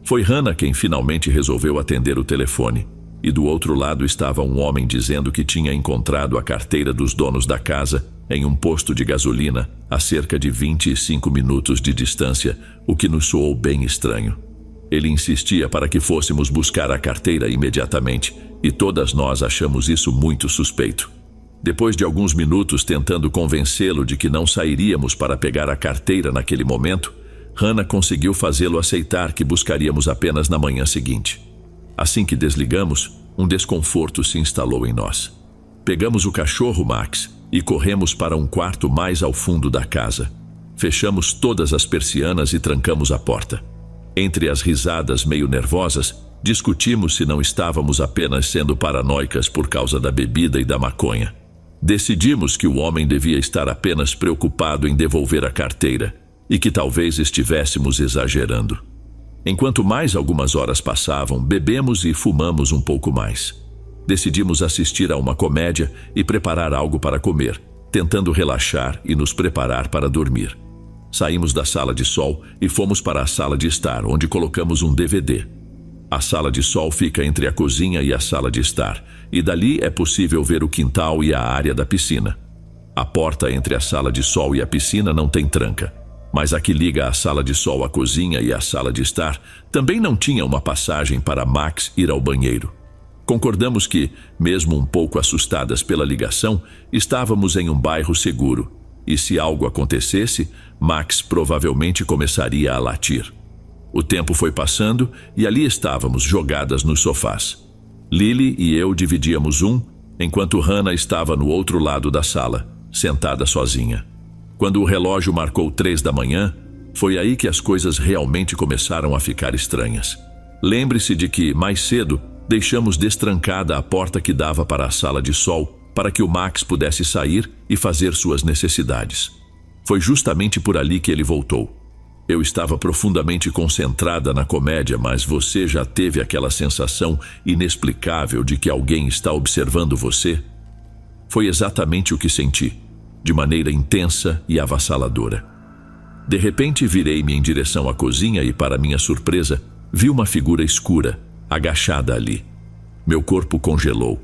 Foi Hannah quem finalmente resolveu atender o telefone, e do outro lado estava um homem dizendo que tinha encontrado a carteira dos donos da casa em um posto de gasolina a cerca de 25 minutos de distância, o que nos soou bem estranho. Ele insistia para que fôssemos buscar a carteira imediatamente, e todas nós achamos isso muito suspeito. Depois de alguns minutos tentando convencê-lo de que não sairíamos para pegar a carteira naquele momento, Hannah conseguiu fazê-lo aceitar que buscaríamos apenas na manhã seguinte. Assim que desligamos, um desconforto se instalou em nós. Pegamos o cachorro Max e corremos para um quarto mais ao fundo da casa. Fechamos todas as persianas e trancamos a porta. Entre as risadas meio nervosas, discutimos se não estávamos apenas sendo paranoicas por causa da bebida e da maconha. Decidimos que o homem devia estar apenas preocupado em devolver a carteira e que talvez estivéssemos exagerando. Enquanto mais algumas horas passavam, bebemos e fumamos um pouco mais. Decidimos assistir a uma comédia e preparar algo para comer, tentando relaxar e nos preparar para dormir. Saímos da sala de sol e fomos para a sala de estar, onde colocamos um DVD. A sala de sol fica entre a cozinha e a sala de estar, e dali é possível ver o quintal e a área da piscina. A porta entre a sala de sol e a piscina não tem tranca, mas a que liga a sala de sol à cozinha e à sala de estar também não tinha uma passagem para Max ir ao banheiro. Concordamos que, mesmo um pouco assustadas pela ligação, estávamos em um bairro seguro, e se algo acontecesse, Max provavelmente começaria a latir. O tempo foi passando e ali estávamos jogadas nos sofás. Lily e eu dividíamos um, enquanto Hannah estava no outro lado da sala, sentada sozinha. Quando o relógio marcou 3 da manhã, foi aí que as coisas realmente começaram a ficar estranhas. Lembre-se de que, mais cedo, deixamos destrancada a porta que dava para a sala de sol para que o Max pudesse sair e fazer suas necessidades. Foi justamente por ali que ele voltou. Eu estava profundamente concentrada na comédia, mas você já teve aquela sensação inexplicável de que alguém está observando você? Foi exatamente o que senti, de maneira intensa e avassaladora. De repente virei-me em direção à cozinha e, para minha surpresa, vi uma figura escura, agachada ali. Meu corpo congelou.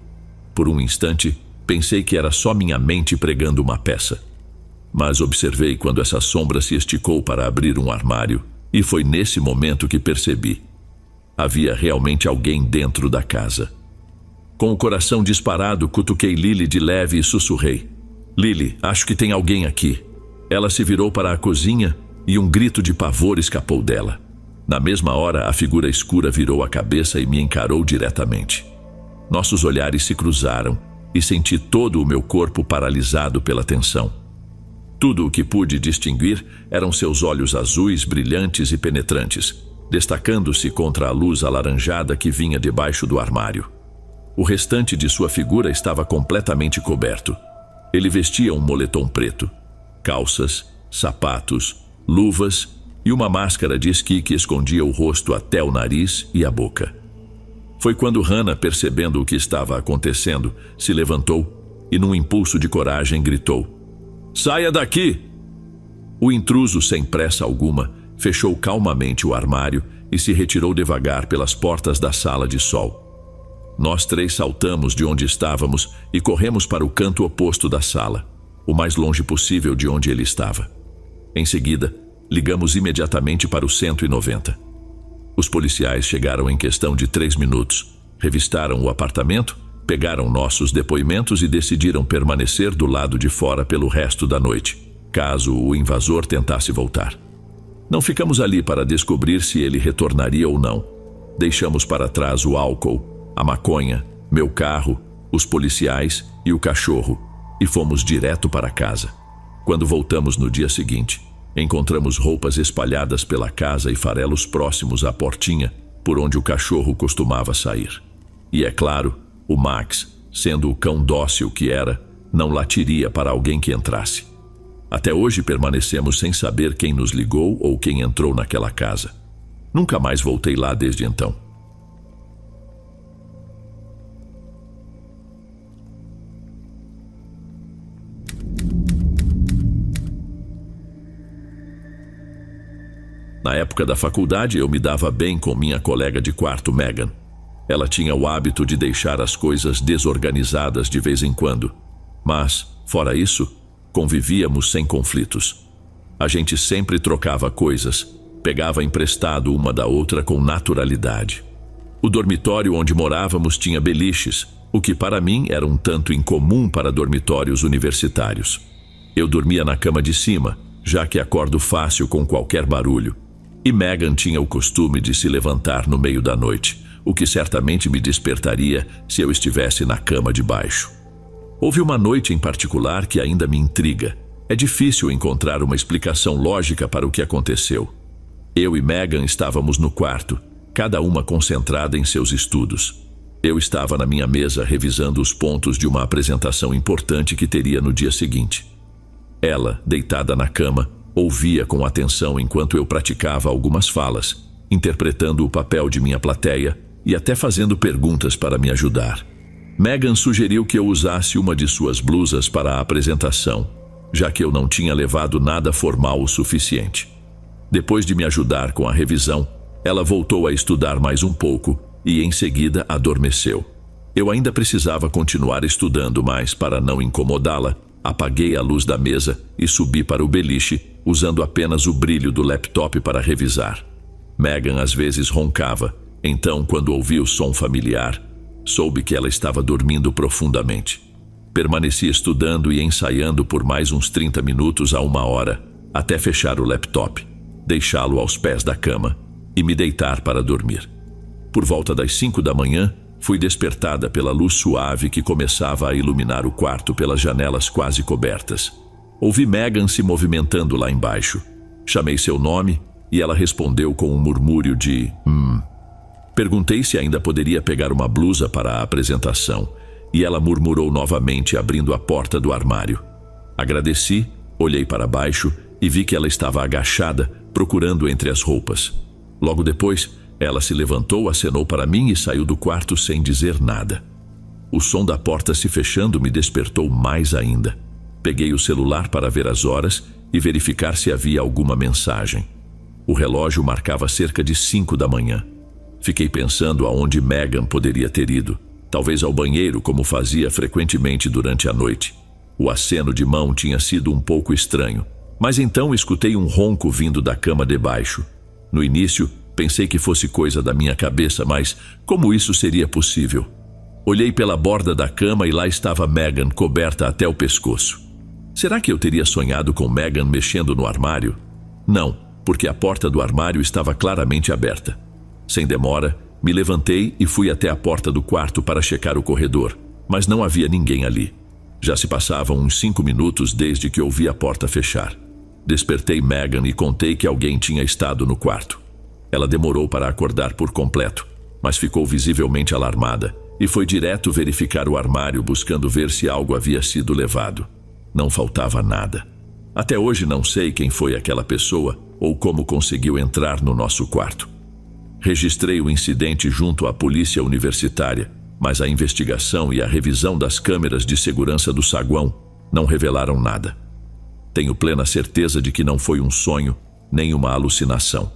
Por um instante, pensei que era só minha mente pregando uma peça. Mas observei quando essa sombra se esticou para abrir um armário, e foi nesse momento que percebi. Havia realmente alguém dentro da casa. Com o coração disparado, cutuquei Lily de leve e sussurrei: "Lily, acho que tem alguém aqui." Ela se virou para a cozinha e um grito de pavor escapou dela. Na mesma hora, a figura escura virou a cabeça e me encarou diretamente. Nossos olhares se cruzaram e senti todo o meu corpo paralisado pela tensão. Tudo o que pude distinguir eram seus olhos azuis, brilhantes e penetrantes, destacando-se contra a luz alaranjada que vinha debaixo do armário. O restante de sua figura estava completamente coberto. Ele vestia um moletom preto, calças, sapatos, luvas e uma máscara de esqui que escondia o rosto até o nariz e a boca. Foi quando Hannah, percebendo o que estava acontecendo, se levantou e, num impulso de coragem, gritou: "Saia daqui!" O intruso, sem pressa alguma, fechou calmamente o armário e se retirou devagar pelas portas da sala de sol. Nós três saltamos de onde estávamos e corremos para o canto oposto da sala, o mais longe possível de onde ele estava. Em seguida, ligamos imediatamente para o 190. Os policiais chegaram em questão de 3 minutos, revistaram o apartamento, pegaram nossos depoimentos e decidiram permanecer do lado de fora pelo resto da noite, caso o invasor tentasse voltar. Não ficamos ali para descobrir se ele retornaria ou não. Deixamos para trás o álcool, a maconha, meu carro, os policiais e o cachorro, e fomos direto para casa. Quando voltamos no dia seguinte, encontramos roupas espalhadas pela casa e farelos próximos à portinha, por onde o cachorro costumava sair. E é claro, o Max, sendo o cão dócil que era, não latiria para alguém que entrasse. Até hoje permanecemos sem saber quem nos ligou ou quem entrou naquela casa. Nunca mais voltei lá desde então. Na época da faculdade, eu me dava bem com minha colega de quarto, Megan. Ela tinha o hábito de deixar as coisas desorganizadas de vez em quando. Mas, fora isso, convivíamos sem conflitos. A gente sempre trocava coisas, pegava emprestado uma da outra com naturalidade. O dormitório onde morávamos tinha beliches, o que para mim era um tanto incomum para dormitórios universitários. Eu dormia na cama de cima, já que acordo fácil com qualquer barulho. E Megan tinha o costume de se levantar no meio da noite, o que certamente me despertaria se eu estivesse na cama de baixo. Houve uma noite em particular que ainda me intriga. É difícil encontrar uma explicação lógica para o que aconteceu. Eu e Megan estávamos no quarto, cada uma concentrada em seus estudos. Eu estava na minha mesa revisando os pontos de uma apresentação importante que teria no dia seguinte. Ela, deitada na cama, ouvia com atenção enquanto eu praticava algumas falas, interpretando o papel de minha plateia e até fazendo perguntas para me ajudar. Megan sugeriu que eu usasse uma de suas blusas para a apresentação, já que eu não tinha levado nada formal o suficiente. Depois de me ajudar com a revisão, ela voltou a estudar mais um pouco e em seguida adormeceu. Eu ainda precisava continuar estudando, mas para não incomodá-la, apaguei a luz da mesa e subi para o beliche, usando apenas o brilho do laptop para revisar. Megan às vezes roncava, então quando ouvi o som familiar, soube que ela estava dormindo profundamente. Permaneci estudando e ensaiando por mais uns 30 minutos a 1 hora, até fechar o laptop, deixá-lo aos pés da cama e me deitar para dormir. Por volta das 5 da manhã, fui despertada pela luz suave que começava a iluminar o quarto pelas janelas quase cobertas. Ouvi Megan se movimentando lá embaixo. Chamei seu nome e ela respondeu com um murmúrio de Perguntei se ainda poderia pegar uma blusa para a apresentação e ela murmurou novamente, abrindo a porta do armário. Agradeci, olhei para baixo e vi que ela estava agachada, procurando entre as roupas. Logo depois, ela se levantou, acenou para mim e saiu do quarto sem dizer nada. O som da porta se fechando me despertou mais ainda. Peguei o celular para ver as horas e verificar se havia alguma mensagem. O relógio marcava cerca de 5 da manhã. Fiquei pensando aonde Megan poderia ter ido. Talvez ao banheiro, como fazia frequentemente durante a noite. O aceno de mão tinha sido um pouco estranho, mas então escutei um ronco vindo da cama de baixo. No início, pensei que fosse coisa da minha cabeça, mas como isso seria possível? Olhei pela borda da cama e lá estava Megan coberta até o pescoço. Será que eu teria sonhado com Megan mexendo no armário? Não, porque a porta do armário estava claramente aberta. Sem demora, me levantei e fui até a porta do quarto para checar o corredor, mas não havia ninguém ali. Já se passavam uns 5 minutos desde que ouvi a porta fechar. Despertei Megan e contei que alguém tinha estado no quarto. Ela demorou para acordar por completo, mas ficou visivelmente alarmada e foi direto verificar o armário buscando ver se algo havia sido levado. Não faltava nada. Até hoje não sei quem foi aquela pessoa ou como conseguiu entrar no nosso quarto. Registrei o incidente junto à polícia universitária, mas a investigação e a revisão das câmeras de segurança do saguão não revelaram nada. Tenho plena certeza de que não foi um sonho, nem uma alucinação.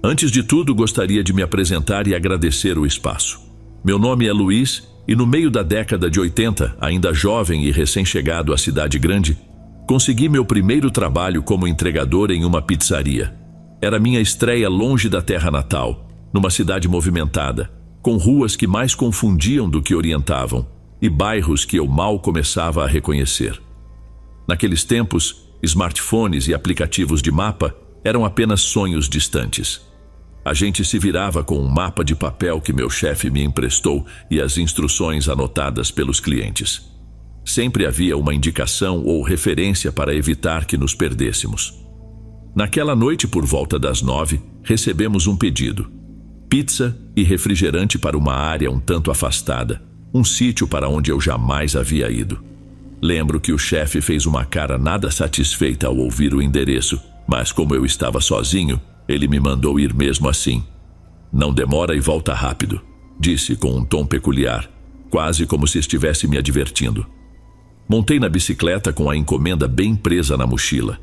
Antes de tudo, gostaria de me apresentar e agradecer o espaço. Meu nome é Luiz e no meio da década de 80, ainda jovem e recém-chegado à cidade grande, consegui meu primeiro trabalho como entregador em uma pizzaria. Era minha estreia longe da terra natal, numa cidade movimentada, com ruas que mais confundiam do que orientavam e bairros que eu mal começava a reconhecer. Naqueles tempos, smartphones e aplicativos de mapa eram apenas sonhos distantes. A gente se virava com um mapa de papel que meu chefe me emprestou e as instruções anotadas pelos clientes. Sempre havia uma indicação ou referência para evitar que nos perdêssemos. Naquela noite, por volta das 9, recebemos um pedido: pizza e refrigerante para uma área um tanto afastada, um sítio para onde eu jamais havia ido. Lembro que o chefe fez uma cara nada satisfeita ao ouvir o endereço, mas como eu estava sozinho, ele me mandou ir mesmo assim. Não demora e volta rápido, disse com um tom peculiar, quase como se estivesse me advertindo. Montei na bicicleta com a encomenda bem presa na mochila.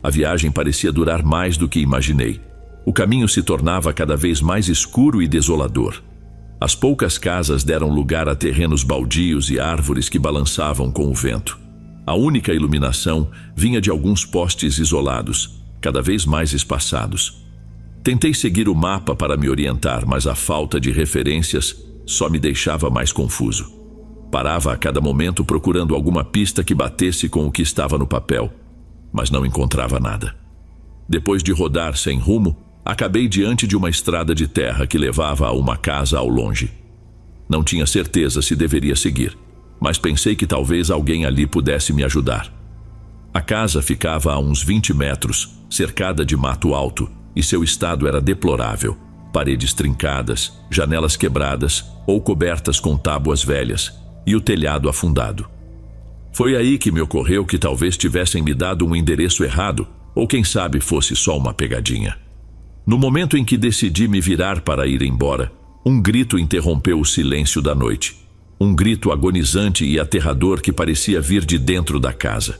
A viagem parecia durar mais do que imaginei. O caminho se tornava cada vez mais escuro e desolador. As poucas casas deram lugar a terrenos baldios e árvores que balançavam com o vento. A única iluminação vinha de alguns postes isolados, cada vez mais espaçados. Tentei seguir o mapa para me orientar, mas a falta de referências só me deixava mais confuso. Parava a cada momento procurando alguma pista que batesse com o que estava no papel, mas não encontrava nada. Depois de rodar sem rumo, acabei diante de uma estrada de terra que levava a uma casa ao longe. Não tinha certeza se deveria seguir, mas pensei que talvez alguém ali pudesse me ajudar. A casa ficava a uns 20 metros, cercada de mato alto, e seu estado era deplorável. Paredes trincadas, janelas quebradas ou cobertas com tábuas velhas, e o telhado afundado. Foi aí que me ocorreu que talvez tivessem me dado um endereço errado, ou quem sabe fosse só uma pegadinha. No momento em que decidi me virar para ir embora, um grito interrompeu o silêncio da noite. Um grito agonizante e aterrador que parecia vir de dentro da casa.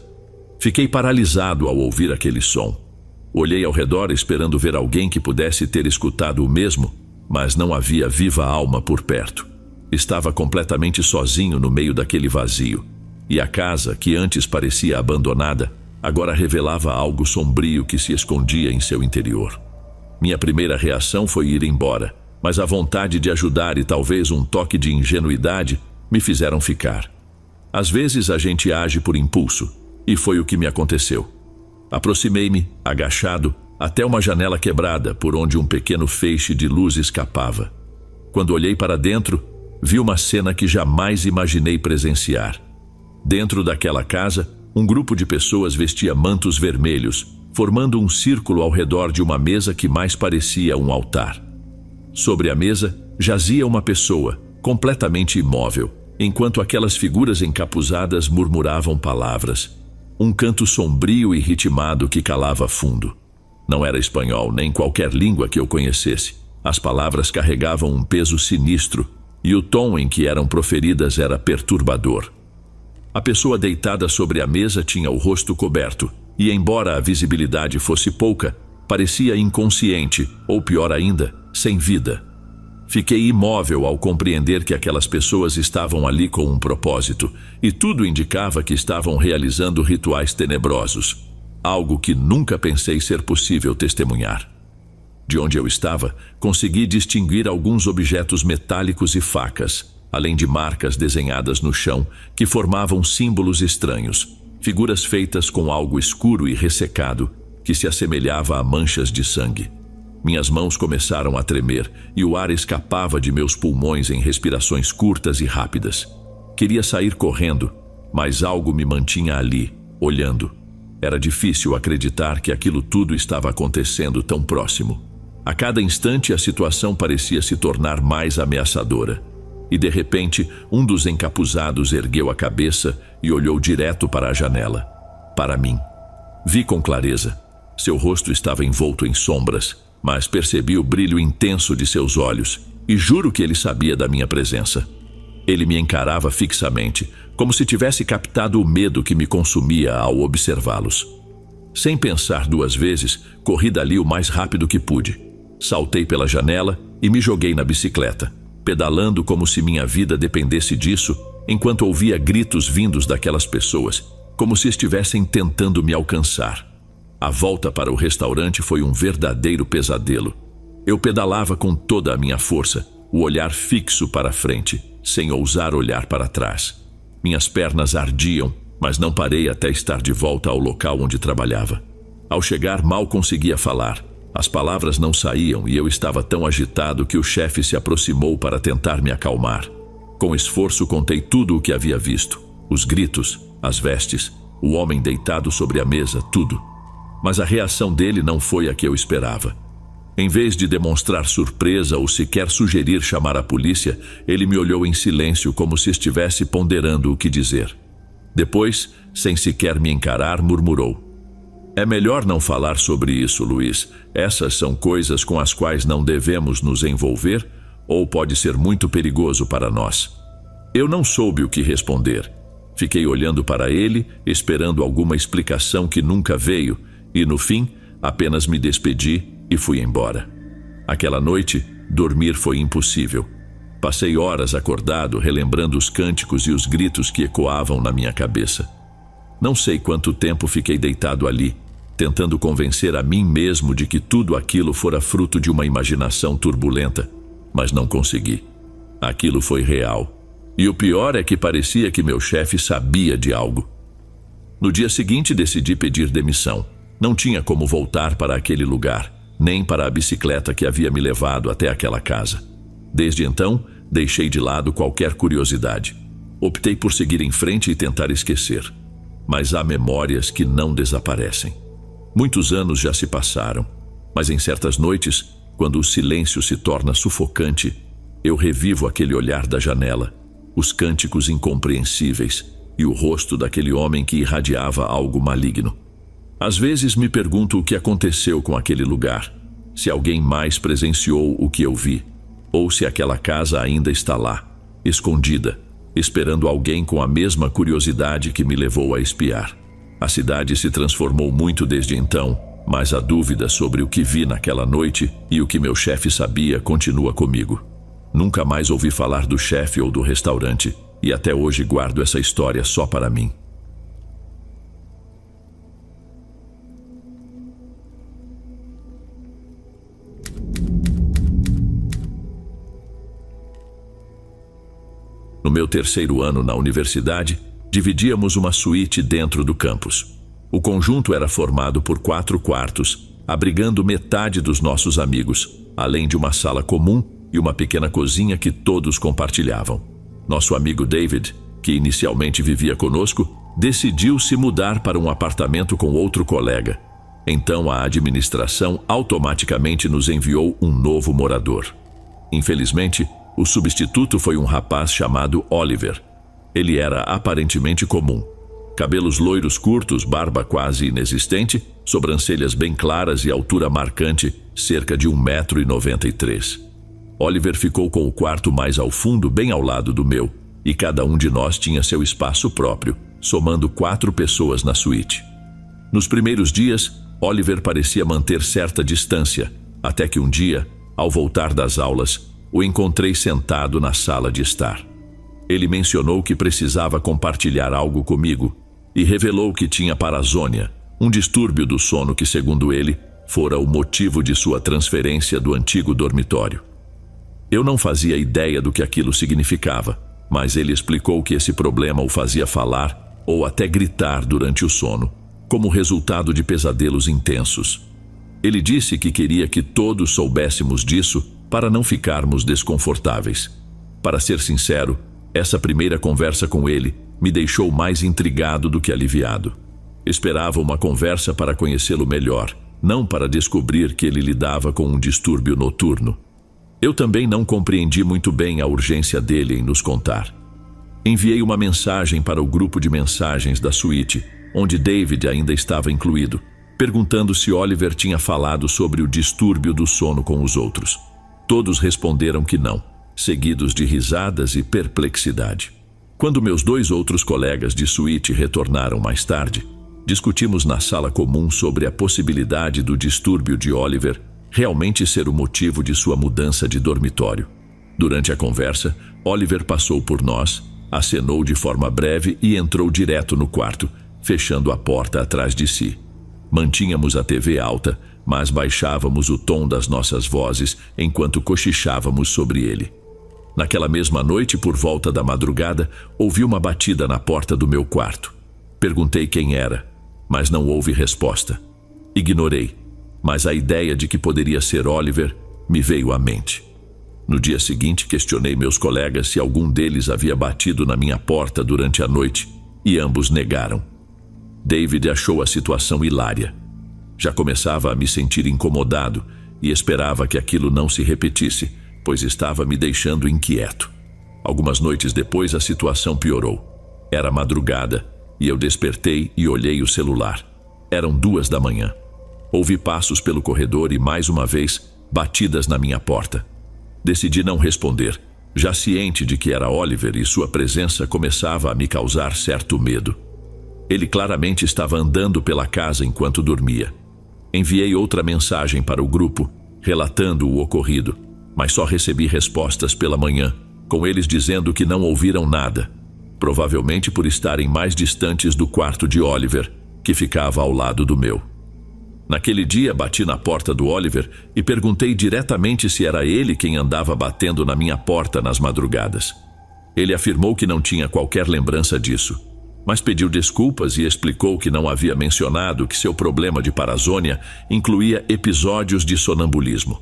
Fiquei paralisado ao ouvir aquele som. Olhei ao redor esperando ver alguém que pudesse ter escutado o mesmo, mas não havia viva alma por perto. Estava completamente sozinho no meio daquele vazio, e a casa, que antes parecia abandonada, agora revelava algo sombrio que se escondia em seu interior. Minha primeira reação foi ir embora, mas a vontade de ajudar e talvez um toque de ingenuidade me fizeram ficar. Às vezes a gente age por impulso, e foi o que me aconteceu. Aproximei-me, agachado, até uma janela quebrada por onde um pequeno feixe de luz escapava. Quando olhei para dentro, vi uma cena que jamais imaginei presenciar. Dentro daquela casa, um grupo de pessoas vestia mantos vermelhos, formando um círculo ao redor de uma mesa que mais parecia um altar. Sobre a mesa, jazia uma pessoa, completamente imóvel, enquanto aquelas figuras encapuzadas murmuravam palavras. Um canto sombrio e ritmado que calava fundo. Não era espanhol, nem qualquer língua que eu conhecesse. As palavras carregavam um peso sinistro, e o tom em que eram proferidas era perturbador. A pessoa deitada sobre a mesa tinha o rosto coberto, e embora a visibilidade fosse pouca, parecia inconsciente, ou pior ainda, sem vida. Fiquei imóvel ao compreender que aquelas pessoas estavam ali com um propósito, e tudo indicava que estavam realizando rituais tenebrosos, algo que nunca pensei ser possível testemunhar. De onde eu estava, consegui distinguir alguns objetos metálicos e facas, além de marcas desenhadas no chão que formavam símbolos estranhos, figuras feitas com algo escuro e ressecado que se assemelhava a manchas de sangue. Minhas mãos começaram a tremer e o ar escapava de meus pulmões em respirações curtas e rápidas. Queria sair correndo, mas algo me mantinha ali, olhando. Era difícil acreditar que aquilo tudo estava acontecendo tão próximo. A cada instante a situação parecia se tornar mais ameaçadora. E de repente, um dos encapuzados ergueu a cabeça e olhou direto para a janela. Para mim. Vi com clareza. Seu rosto estava envolto em sombras, mas percebi o brilho intenso de seus olhos e juro que ele sabia da minha presença. Ele me encarava fixamente, como se tivesse captado o medo que me consumia ao observá-los. Sem pensar duas vezes, corri dali o mais rápido que pude. Saltei pela janela e me joguei na bicicleta, pedalando como se minha vida dependesse disso, enquanto ouvia gritos vindos daquelas pessoas, como se estivessem tentando me alcançar. A volta para o restaurante foi um verdadeiro pesadelo. Eu pedalava com toda a minha força, o olhar fixo para a frente, sem ousar olhar para trás. Minhas pernas ardiam, mas não parei até estar de volta ao local onde trabalhava. Ao chegar, mal conseguia falar. As palavras não saíam e eu estava tão agitado que o chefe se aproximou para tentar me acalmar. Com esforço contei tudo o que havia visto. Os gritos, as vestes, o homem deitado sobre a mesa, tudo. Mas a reação dele não foi a que eu esperava. Em vez de demonstrar surpresa ou sequer sugerir chamar a polícia, ele me olhou em silêncio como se estivesse ponderando o que dizer. Depois, sem sequer me encarar, murmurou: "É melhor não falar sobre isso, Luiz. Essas são coisas com as quais não devemos nos envolver, ou pode ser muito perigoso para nós." Eu não soube o que responder. Fiquei olhando para ele, esperando alguma explicação que nunca veio, e no fim, apenas me despedi e fui embora. Aquela noite, dormir foi impossível. Passei horas acordado, relembrando os cânticos e os gritos que ecoavam na minha cabeça. Não sei quanto tempo fiquei deitado ali, tentando convencer a mim mesmo de que tudo aquilo fora fruto de uma imaginação turbulenta, mas não consegui. Aquilo foi real. E o pior é que parecia que meu chefe sabia de algo. No dia seguinte, decidi pedir demissão. Não tinha como voltar para aquele lugar, nem para a bicicleta que havia me levado até aquela casa. Desde então, deixei de lado qualquer curiosidade. Optei por seguir em frente e tentar esquecer. Mas há memórias que não desaparecem. Muitos anos já se passaram, mas em certas noites, quando o silêncio se torna sufocante, eu revivo aquele olhar da janela, os cânticos incompreensíveis e o rosto daquele homem que irradiava algo maligno. Às vezes me pergunto o que aconteceu com aquele lugar, se alguém mais presenciou o que eu vi, ou se aquela casa ainda está lá, escondida, esperando alguém com a mesma curiosidade que me levou a espiar. A cidade se transformou muito desde então, mas a dúvida sobre o que vi naquela noite e o que meu chefe sabia continua comigo. Nunca mais ouvi falar do chefe ou do restaurante, e até hoje guardo essa história só para mim. No meu terceiro ano na universidade, dividíamos uma suíte dentro do campus. O conjunto era formado por 4 quartos, abrigando metade dos nossos amigos, além de uma sala comum e uma pequena cozinha que todos compartilhavam. Nosso amigo David, que inicialmente vivia conosco, decidiu se mudar para um apartamento com outro colega. Então a administração automaticamente nos enviou um novo morador. Infelizmente, o substituto foi um rapaz chamado Oliver. Ele era aparentemente comum. Cabelos loiros curtos, barba quase inexistente, sobrancelhas bem claras e altura marcante, cerca de 1,93 m. Oliver ficou com o quarto mais ao fundo, bem ao lado do meu, e cada um de nós tinha seu espaço próprio, somando 4 pessoas na suíte. Nos primeiros dias, Oliver parecia manter certa distância, até que um dia, ao voltar das aulas, o encontrei sentado na sala de estar. Ele mencionou que precisava compartilhar algo comigo e revelou que tinha parasônia, um distúrbio do sono que, segundo ele, fora o motivo de sua transferência do antigo dormitório. Eu não fazia ideia do que aquilo significava, mas ele explicou que esse problema o fazia falar ou até gritar durante o sono, como resultado de pesadelos intensos. Ele disse que queria que todos soubéssemos disso para não ficarmos desconfortáveis. Para ser sincero, essa primeira conversa com ele me deixou mais intrigado do que aliviado. Esperava uma conversa para conhecê-lo melhor, não para descobrir que ele lidava com um distúrbio noturno. Eu também não compreendi muito bem a urgência dele em nos contar. Enviei uma mensagem para o grupo de mensagens da suíte, onde David ainda estava incluído, perguntando se Oliver tinha falado sobre o distúrbio do sono com os outros. Todos responderam que não, seguidos de risadas e perplexidade. Quando meus 2 outros colegas de suíte retornaram mais tarde, discutimos na sala comum sobre a possibilidade do distúrbio de Oliver realmente ser o motivo de sua mudança de dormitório. Durante a conversa, Oliver passou por nós, acenou de forma breve e entrou direto no quarto, fechando a porta atrás de si. Mantínhamos a TV alta, mas baixávamos o tom das nossas vozes enquanto cochichávamos sobre ele. Naquela mesma noite, por volta da madrugada, ouvi uma batida na porta do meu quarto. Perguntei quem era, mas não houve resposta. Ignorei, mas a ideia de que poderia ser Oliver me veio à mente. No dia seguinte, questionei meus colegas se algum deles havia batido na minha porta durante a noite, e ambos negaram. David achou a situação hilária. Já começava a me sentir incomodado e esperava que aquilo não se repetisse, pois estava me deixando inquieto. Algumas noites depois, a situação piorou. Era madrugada e eu despertei e olhei o celular. Eram 2 da manhã. Ouvi passos pelo corredor e, mais uma vez, batidas na minha porta. Decidi não responder, já ciente de que era Oliver e sua presença começava a me causar certo medo. Ele claramente estava andando pela casa enquanto dormia. Enviei outra mensagem para o grupo, relatando o ocorrido, mas só recebi respostas pela manhã, com eles dizendo que não ouviram nada, provavelmente por estarem mais distantes do quarto de Oliver, que ficava ao lado do meu. Naquele dia, bati na porta do Oliver e perguntei diretamente se era ele quem andava batendo na minha porta nas madrugadas. Ele afirmou que não tinha qualquer lembrança disso, mas pediu desculpas e explicou que não havia mencionado que seu problema de parasônia incluía episódios de sonambulismo.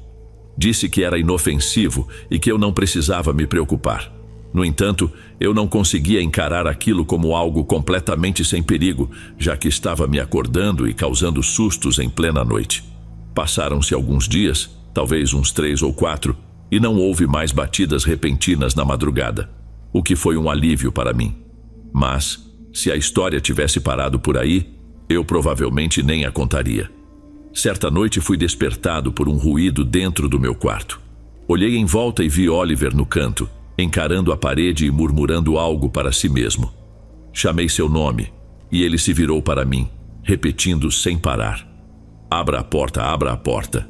Disse que era inofensivo e que eu não precisava me preocupar. No entanto, eu não conseguia encarar aquilo como algo completamente sem perigo, já que estava me acordando e causando sustos em plena noite. Passaram-se alguns dias, talvez uns 3 ou 4, e não houve mais batidas repentinas na madrugada, o que foi um alívio para mim. Mas, se a história tivesse parado por aí, eu provavelmente nem a contaria. Certa noite fui despertado por um ruído dentro do meu quarto. Olhei em volta e vi Oliver no canto, encarando a parede e murmurando algo para si mesmo. Chamei seu nome, e ele se virou para mim, repetindo sem parar: "Abra a porta, abra a porta."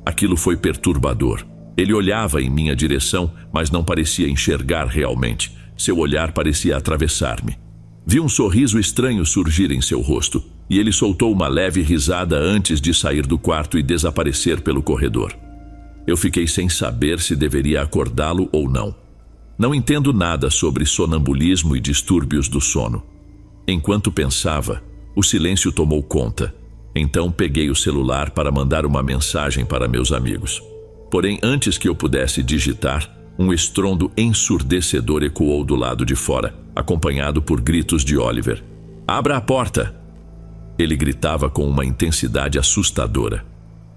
Aquilo foi perturbador. Ele olhava em minha direção, mas não parecia enxergar realmente. Seu olhar parecia atravessar-me. Vi um sorriso estranho surgir em seu rosto, e ele soltou uma leve risada antes de sair do quarto e desaparecer pelo corredor. Eu fiquei sem saber se deveria acordá-lo ou não. Não entendo nada sobre sonambulismo e distúrbios do sono. Enquanto pensava, o silêncio tomou conta. Então peguei o celular para mandar uma mensagem para meus amigos. Porém, antes que eu pudesse digitar, um estrondo ensurdecedor ecoou do lado de fora, acompanhado por gritos de Oliver. "Abra a porta!" Ele gritava com uma intensidade assustadora.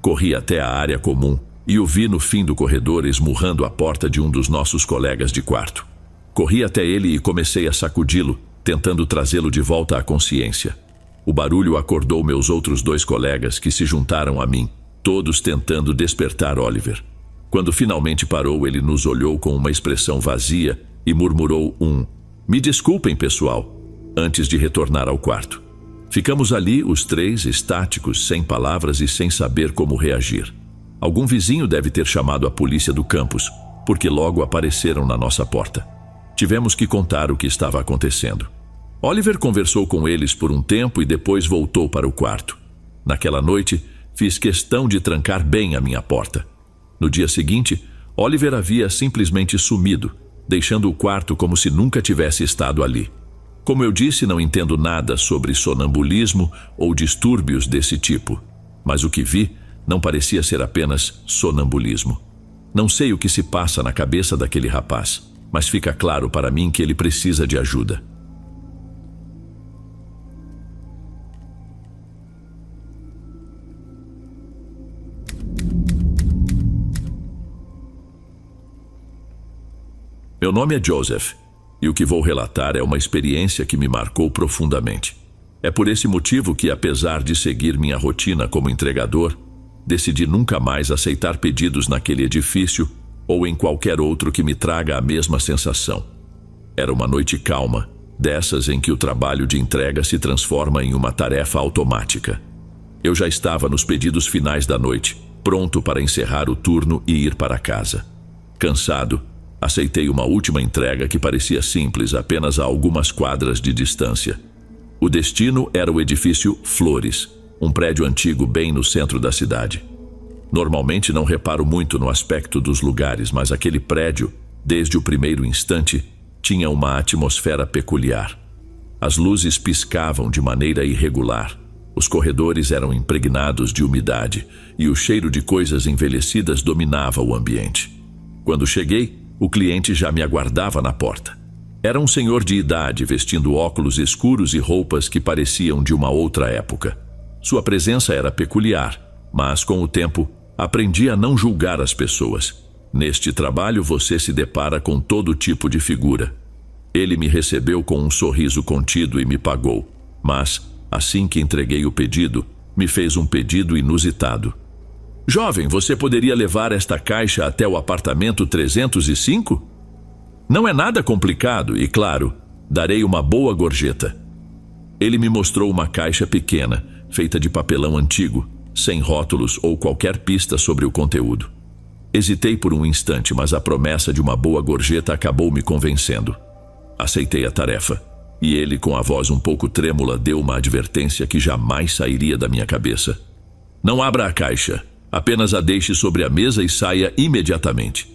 Corri até a área comum e o vi no fim do corredor esmurrando a porta de um dos nossos colegas de quarto. Corri até ele e comecei a sacudi-lo, tentando trazê-lo de volta à consciência. O barulho acordou meus outros 2 colegas que se juntaram a mim, todos tentando despertar Oliver. Quando finalmente parou, ele nos olhou com uma expressão vazia e murmurou "Me desculpem, pessoal", antes de retornar ao quarto. Ficamos ali, os 3, estáticos, sem palavras e sem saber como reagir. Algum vizinho deve ter chamado a polícia do campus, porque logo apareceram na nossa porta. Tivemos que contar o que estava acontecendo. Oliver conversou com eles por um tempo e depois voltou para o quarto. Naquela noite, fiz questão de trancar bem a minha porta. No dia seguinte, Oliver havia simplesmente sumido, deixando o quarto como se nunca tivesse estado ali. Como eu disse, não entendo nada sobre sonambulismo ou distúrbios desse tipo, mas o que vi não parecia ser apenas sonambulismo. Não sei o que se passa na cabeça daquele rapaz, mas fica claro para mim que ele precisa de ajuda. Meu nome é Joseph, e o que vou relatar é uma experiência que me marcou profundamente. É por esse motivo que, apesar de seguir minha rotina como entregador, decidi nunca mais aceitar pedidos naquele edifício ou em qualquer outro que me traga a mesma sensação. Era uma noite calma, dessas em que o trabalho de entrega se transforma em uma tarefa automática. Eu já estava nos pedidos finais da noite, pronto para encerrar o turno e ir para casa. Cansado, aceitei uma última entrega que parecia simples, apenas a algumas quadras de distância. O destino era o edifício Flores, um prédio antigo bem no centro da cidade. Normalmente não reparo muito no aspecto dos lugares, mas aquele prédio, desde o primeiro instante, tinha uma atmosfera peculiar. As luzes piscavam de maneira irregular, os corredores eram impregnados de umidade e o cheiro de coisas envelhecidas dominava o ambiente. Quando cheguei, o cliente já me aguardava na porta. Era um senhor de idade, vestindo óculos escuros e roupas que pareciam de uma outra época. Sua presença era peculiar, mas com o tempo, aprendi a não julgar as pessoas. Neste trabalho você se depara com todo tipo de figura. Ele me recebeu com um sorriso contido e me pagou, mas, assim que entreguei o pedido, me fez um pedido inusitado. Jovem, você poderia levar esta caixa até o apartamento 305? Não é nada complicado e, claro, darei uma boa gorjeta. Ele me mostrou uma caixa pequena, feita de papelão antigo, sem rótulos ou qualquer pista sobre o conteúdo. Hesitei por um instante, mas a promessa de uma boa gorjeta acabou me convencendo. Aceitei a tarefa, e ele, com a voz um pouco trêmula, deu uma advertência que jamais sairia da minha cabeça. Não abra a caixa, apenas a deixe sobre a mesa e saia imediatamente.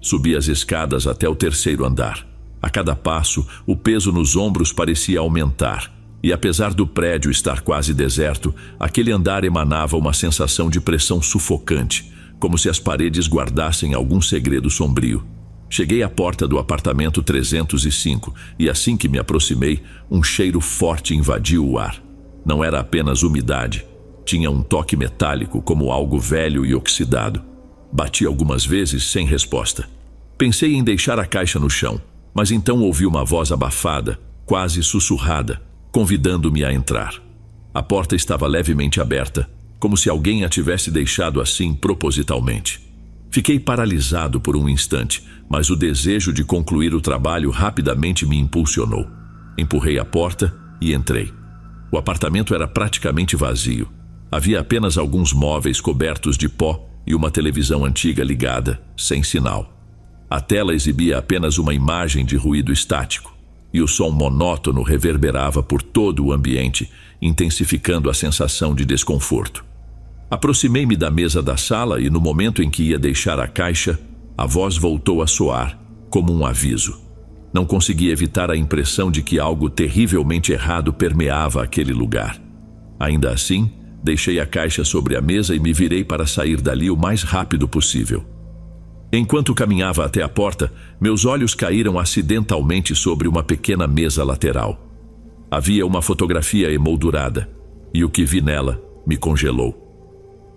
Subi as escadas até o 3º andar. A cada passo, o peso nos ombros parecia aumentar, e apesar do prédio estar quase deserto, aquele andar emanava uma sensação de pressão sufocante, como se as paredes guardassem algum segredo sombrio. Cheguei à porta do apartamento 305 e assim que me aproximei, um cheiro forte invadiu o ar. Não era apenas umidade, tinha um toque metálico como algo velho e oxidado. Bati algumas vezes sem resposta. Pensei em deixar a caixa no chão, mas então ouvi uma voz abafada, quase sussurrada, convidando-me a entrar. A porta estava levemente aberta, como se alguém a tivesse deixado assim propositalmente. Fiquei paralisado por um instante, mas o desejo de concluir o trabalho rapidamente me impulsionou. Empurrei a porta e entrei. O apartamento era praticamente vazio. Havia apenas alguns móveis cobertos de pó e uma televisão antiga ligada, sem sinal. A tela exibia apenas uma imagem de ruído estático, e o som monótono reverberava por todo o ambiente, intensificando a sensação de desconforto. Aproximei-me da mesa da sala e, no momento em que ia deixar a caixa, a voz voltou a soar, como um aviso. Não consegui evitar a impressão de que algo terrivelmente errado permeava aquele lugar. Ainda assim, deixei a caixa sobre a mesa e me virei para sair dali o mais rápido possível. Enquanto caminhava até a porta, meus olhos caíram acidentalmente sobre uma pequena mesa lateral. Havia uma fotografia emoldurada, e o que vi nela me congelou.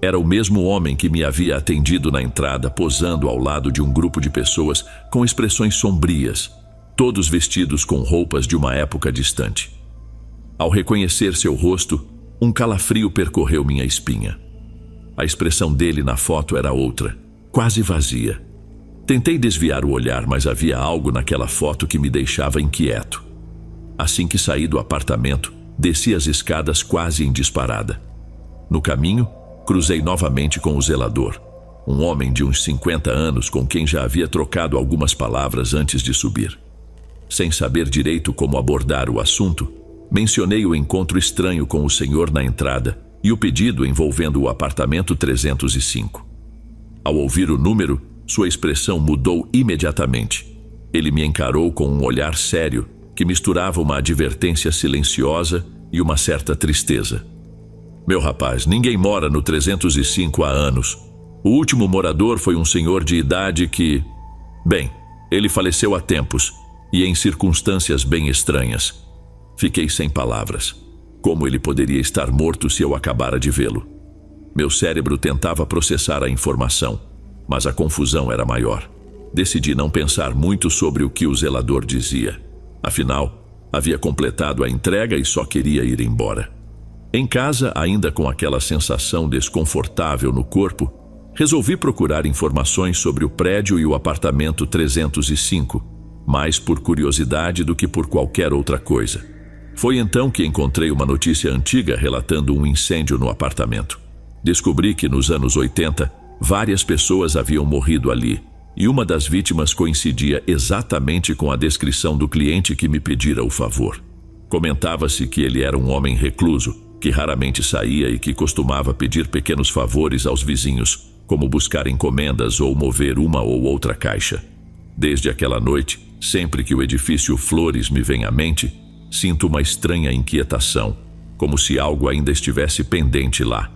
Era o mesmo homem que me havia atendido na entrada, posando ao lado de um grupo de pessoas com expressões sombrias, todos vestidos com roupas de uma época distante. Ao reconhecer seu rosto, um calafrio percorreu minha espinha. A expressão dele na foto era outra, quase vazia. Tentei desviar o olhar, mas havia algo naquela foto que me deixava inquieto. Assim que saí do apartamento, desci as escadas quase em disparada. No caminho, cruzei novamente com o zelador, um homem de uns 50 anos com quem já havia trocado algumas palavras antes de subir. Sem saber direito como abordar o assunto, mencionei o encontro estranho com o senhor na entrada e o pedido envolvendo o apartamento 305. Ao ouvir o número, sua expressão mudou imediatamente. Ele me encarou com um olhar sério que misturava uma advertência silenciosa e uma certa tristeza. Meu rapaz, ninguém mora no 305 há anos. O último morador foi um senhor de idade que... Bem, ele faleceu há tempos e em circunstâncias bem estranhas. Fiquei sem palavras. Como ele poderia estar morto se eu acabara de vê-lo? Meu cérebro tentava processar a informação, mas a confusão era maior. decidi não pensar muito sobre o que o zelador dizia. Afinal, havia completado a entrega e só queria ir embora. Em casa, ainda com aquela sensação desconfortável no corpo, resolvi procurar informações sobre o prédio e o apartamento 305, mais por curiosidade do que por qualquer outra coisa. Foi então que encontrei uma notícia antiga relatando um incêndio no apartamento. Descobri que nos anos 80, várias pessoas haviam morrido ali, e uma das vítimas coincidia exatamente com a descrição do cliente que me pedira o favor. Comentava-se que ele era um homem recluso, que raramente saía e que costumava pedir pequenos favores aos vizinhos, como buscar encomendas ou mover uma ou outra caixa. Desde aquela noite, sempre que o edifício Flores me vem à mente, sinto uma estranha inquietação, como se algo ainda estivesse pendente lá.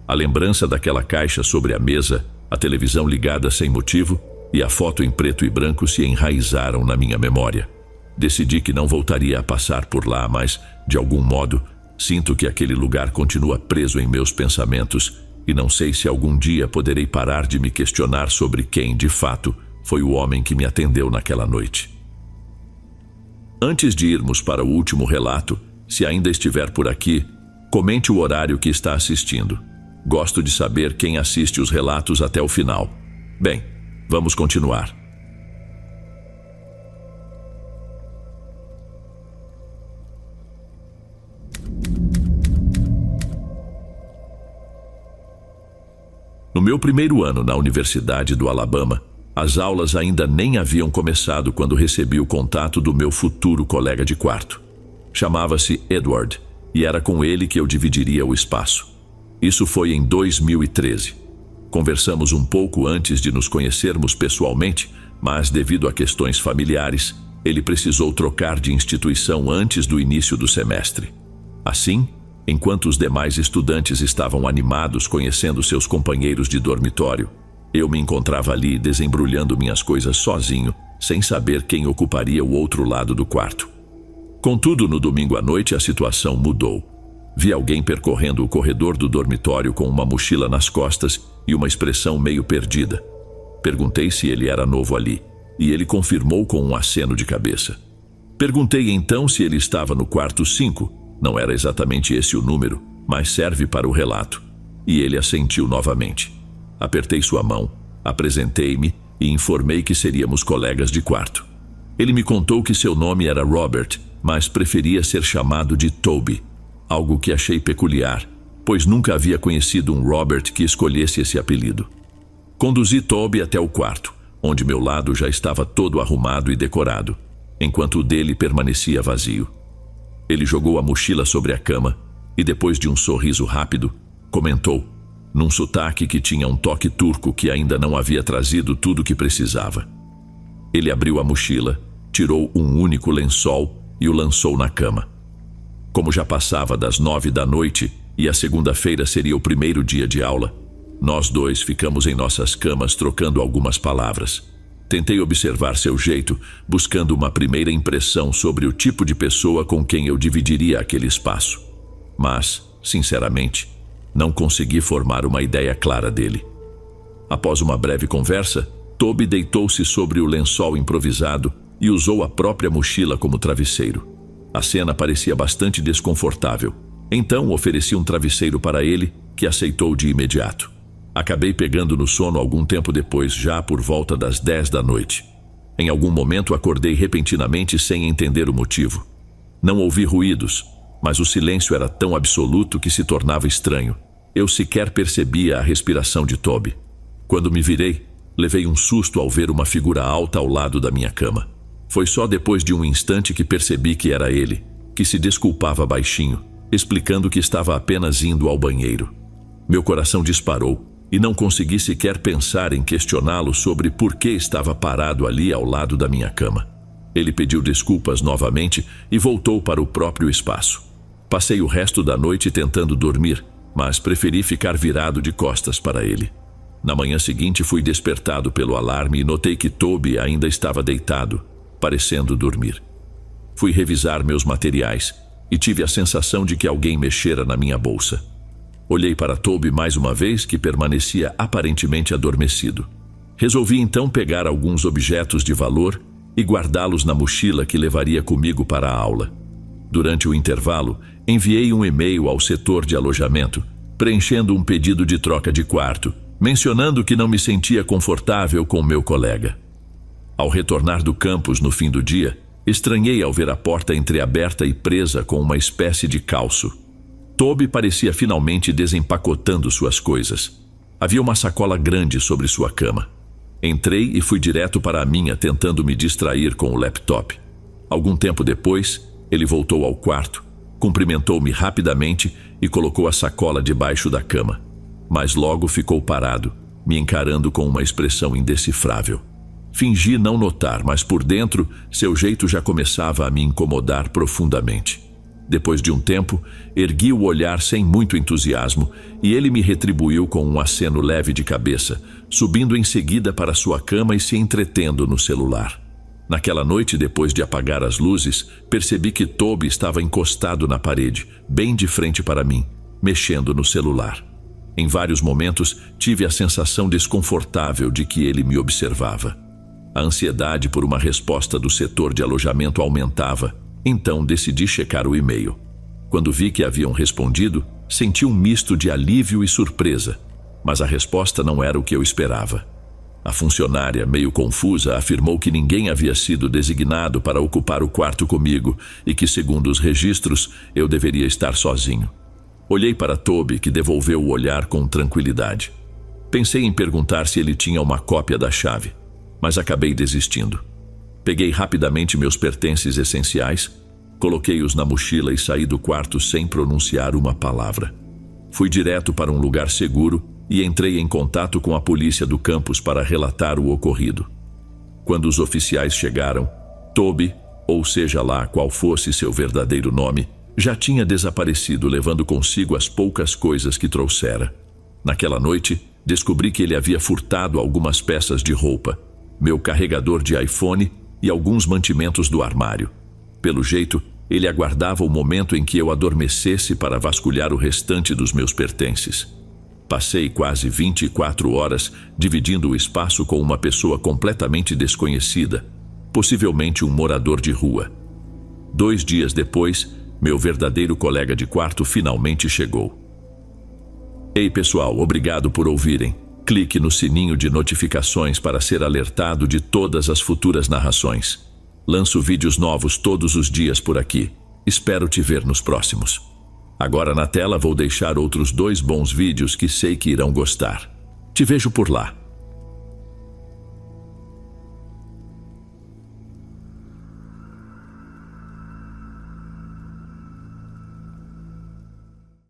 A lembrança daquela caixa sobre a mesa, a televisão ligada sem motivo e a foto em preto e branco se enraizaram na minha memória. Decidi que não voltaria a passar por lá, mas, de algum modo, sinto que aquele lugar continua preso em meus pensamentos e não sei se algum dia poderei parar de me questionar sobre quem, de fato, foi o homem que me atendeu naquela noite. Antes de irmos para o último relato, se ainda estiver por aqui, comente o horário que está assistindo. Gosto de saber quem assiste os relatos até o final. Bem, vamos continuar. No meu primeiro ano na Universidade do Alabama, as aulas ainda nem haviam começado quando recebi o contato do meu futuro colega de quarto. Chamava-se Edward, e era com ele que eu dividiria o espaço. Isso foi em 2013. Conversamos um pouco antes de nos conhecermos pessoalmente, mas devido a questões familiares, ele precisou trocar de instituição antes do início do semestre. Assim, enquanto os demais estudantes estavam animados conhecendo seus companheiros de dormitório, eu me encontrava ali desembrulhando minhas coisas sozinho, sem saber quem ocuparia o outro lado do quarto. Contudo, no domingo à noite a situação mudou. Vi alguém percorrendo o corredor do dormitório com uma mochila nas costas e uma expressão meio perdida. Perguntei se ele era novo ali, e ele confirmou com um aceno de cabeça. Perguntei então se ele estava no quarto 5, não era exatamente esse o número, mas serve para o relato, e ele assentiu novamente. Apertei sua mão, apresentei-me e informei que seríamos colegas de quarto. Ele me contou que seu nome era Robert, mas preferia ser chamado de Toby, algo que achei peculiar, pois nunca havia conhecido um Robert que escolhesse esse apelido. Conduzi Toby até o quarto, onde meu lado já estava todo arrumado e decorado, enquanto o dele permanecia vazio. Ele jogou a mochila sobre a cama e, depois de um sorriso rápido, comentou, num sotaque que tinha um toque turco que ainda não havia trazido tudo o que precisava. Ele abriu a mochila, tirou um único lençol e o lançou na cama. Como já passava das 9 da noite e a segunda-feira seria o primeiro dia de aula, nós dois ficamos em nossas camas trocando algumas palavras. Tentei observar seu jeito, buscando uma primeira impressão sobre o tipo de pessoa com quem eu dividiria aquele espaço. Mas, sinceramente, não consegui formar uma ideia clara dele. Após uma breve conversa, Toby deitou-se sobre o lençol improvisado e usou a própria mochila como travesseiro. A cena parecia bastante desconfortável, então ofereci um travesseiro para ele, que aceitou de imediato. Acabei pegando no sono algum tempo depois, já por volta das 10 da noite. Em algum momento acordei repentinamente sem entender o motivo. Não ouvi ruídos, mas o silêncio era tão absoluto que se tornava estranho. Eu sequer percebia a respiração de Toby. Quando me virei, levei um susto ao ver uma figura alta ao lado da minha cama. Foi só depois de um instante que percebi que era ele, que se desculpava baixinho, explicando que estava apenas indo ao banheiro. Meu coração disparou e não consegui sequer pensar em questioná-lo sobre por que estava parado ali ao lado da minha cama. Ele pediu desculpas novamente e voltou para o próprio espaço. Passei o resto da noite tentando dormir, mas preferi ficar virado de costas para ele. Na manhã seguinte fui despertado pelo alarme e notei que Toby ainda estava deitado, parecendo dormir. Fui revisar meus materiais e tive a sensação de que alguém mexera na minha bolsa. Olhei para Toby mais uma vez, que permanecia aparentemente adormecido. Resolvi então pegar alguns objetos de valor e guardá-los na mochila que levaria comigo para a aula. Durante o intervalo, enviei um e-mail ao setor de alojamento, preenchendo um pedido de troca de quarto, mencionando que não me sentia confortável com meu colega. Ao retornar do campus no fim do dia, estranhei ao ver a porta entreaberta e presa com uma espécie de calço. Toby parecia finalmente desempacotando suas coisas. Havia uma sacola grande sobre sua cama. Entrei e fui direto para a minha, tentando me distrair com o laptop. Algum tempo depois, ele voltou ao quarto, cumprimentou-me rapidamente e colocou a sacola debaixo da cama. Mas logo ficou parado, me encarando com uma expressão indecifrável. Fingi não notar, mas por dentro, seu jeito já começava a me incomodar profundamente. Depois de um tempo, ergui o olhar sem muito entusiasmo e ele me retribuiu com um aceno leve de cabeça, subindo em seguida para sua cama e se entretendo no celular. Naquela noite, depois de apagar as luzes, percebi que Toby estava encostado na parede, bem de frente para mim, mexendo no celular. Em vários momentos, tive a sensação desconfortável de que ele me observava. A ansiedade por uma resposta do setor de alojamento aumentava, então decidi checar o e-mail. Quando vi que haviam respondido, senti um misto de alívio e surpresa, mas a resposta não era o que eu esperava. A funcionária, meio confusa, afirmou que ninguém havia sido designado para ocupar o quarto comigo e que, segundo os registros, eu deveria estar sozinho. Olhei para Toby, que devolveu o olhar com tranquilidade. Pensei em perguntar se ele tinha uma cópia da chave, mas acabei desistindo. Peguei rapidamente meus pertences essenciais, coloquei-os na mochila e saí do quarto sem pronunciar uma palavra. Fui direto para um lugar seguro e entrei em contato com a polícia do campus para relatar o ocorrido. Quando os oficiais chegaram, Toby, ou seja lá qual fosse seu verdadeiro nome, já tinha desaparecido, levando consigo as poucas coisas que trouxera. Naquela noite, descobri que ele havia furtado algumas peças de roupa, meu carregador de iPhone e alguns mantimentos do armário. Pelo jeito, ele aguardava o momento em que eu adormecesse para vasculhar o restante dos meus pertences. Passei quase 24 horas dividindo o espaço com uma pessoa completamente desconhecida, possivelmente um morador de rua. 2 dias depois, meu verdadeiro colega de quarto finalmente chegou. Ei pessoal, obrigado por ouvirem. Clique no sininho de notificações para ser alertado de todas as futuras narrações. Lanço vídeos novos todos os dias por aqui. Espero te ver nos próximos. Agora na tela vou deixar outros 2 bons vídeos que sei que irão gostar. Te vejo por lá.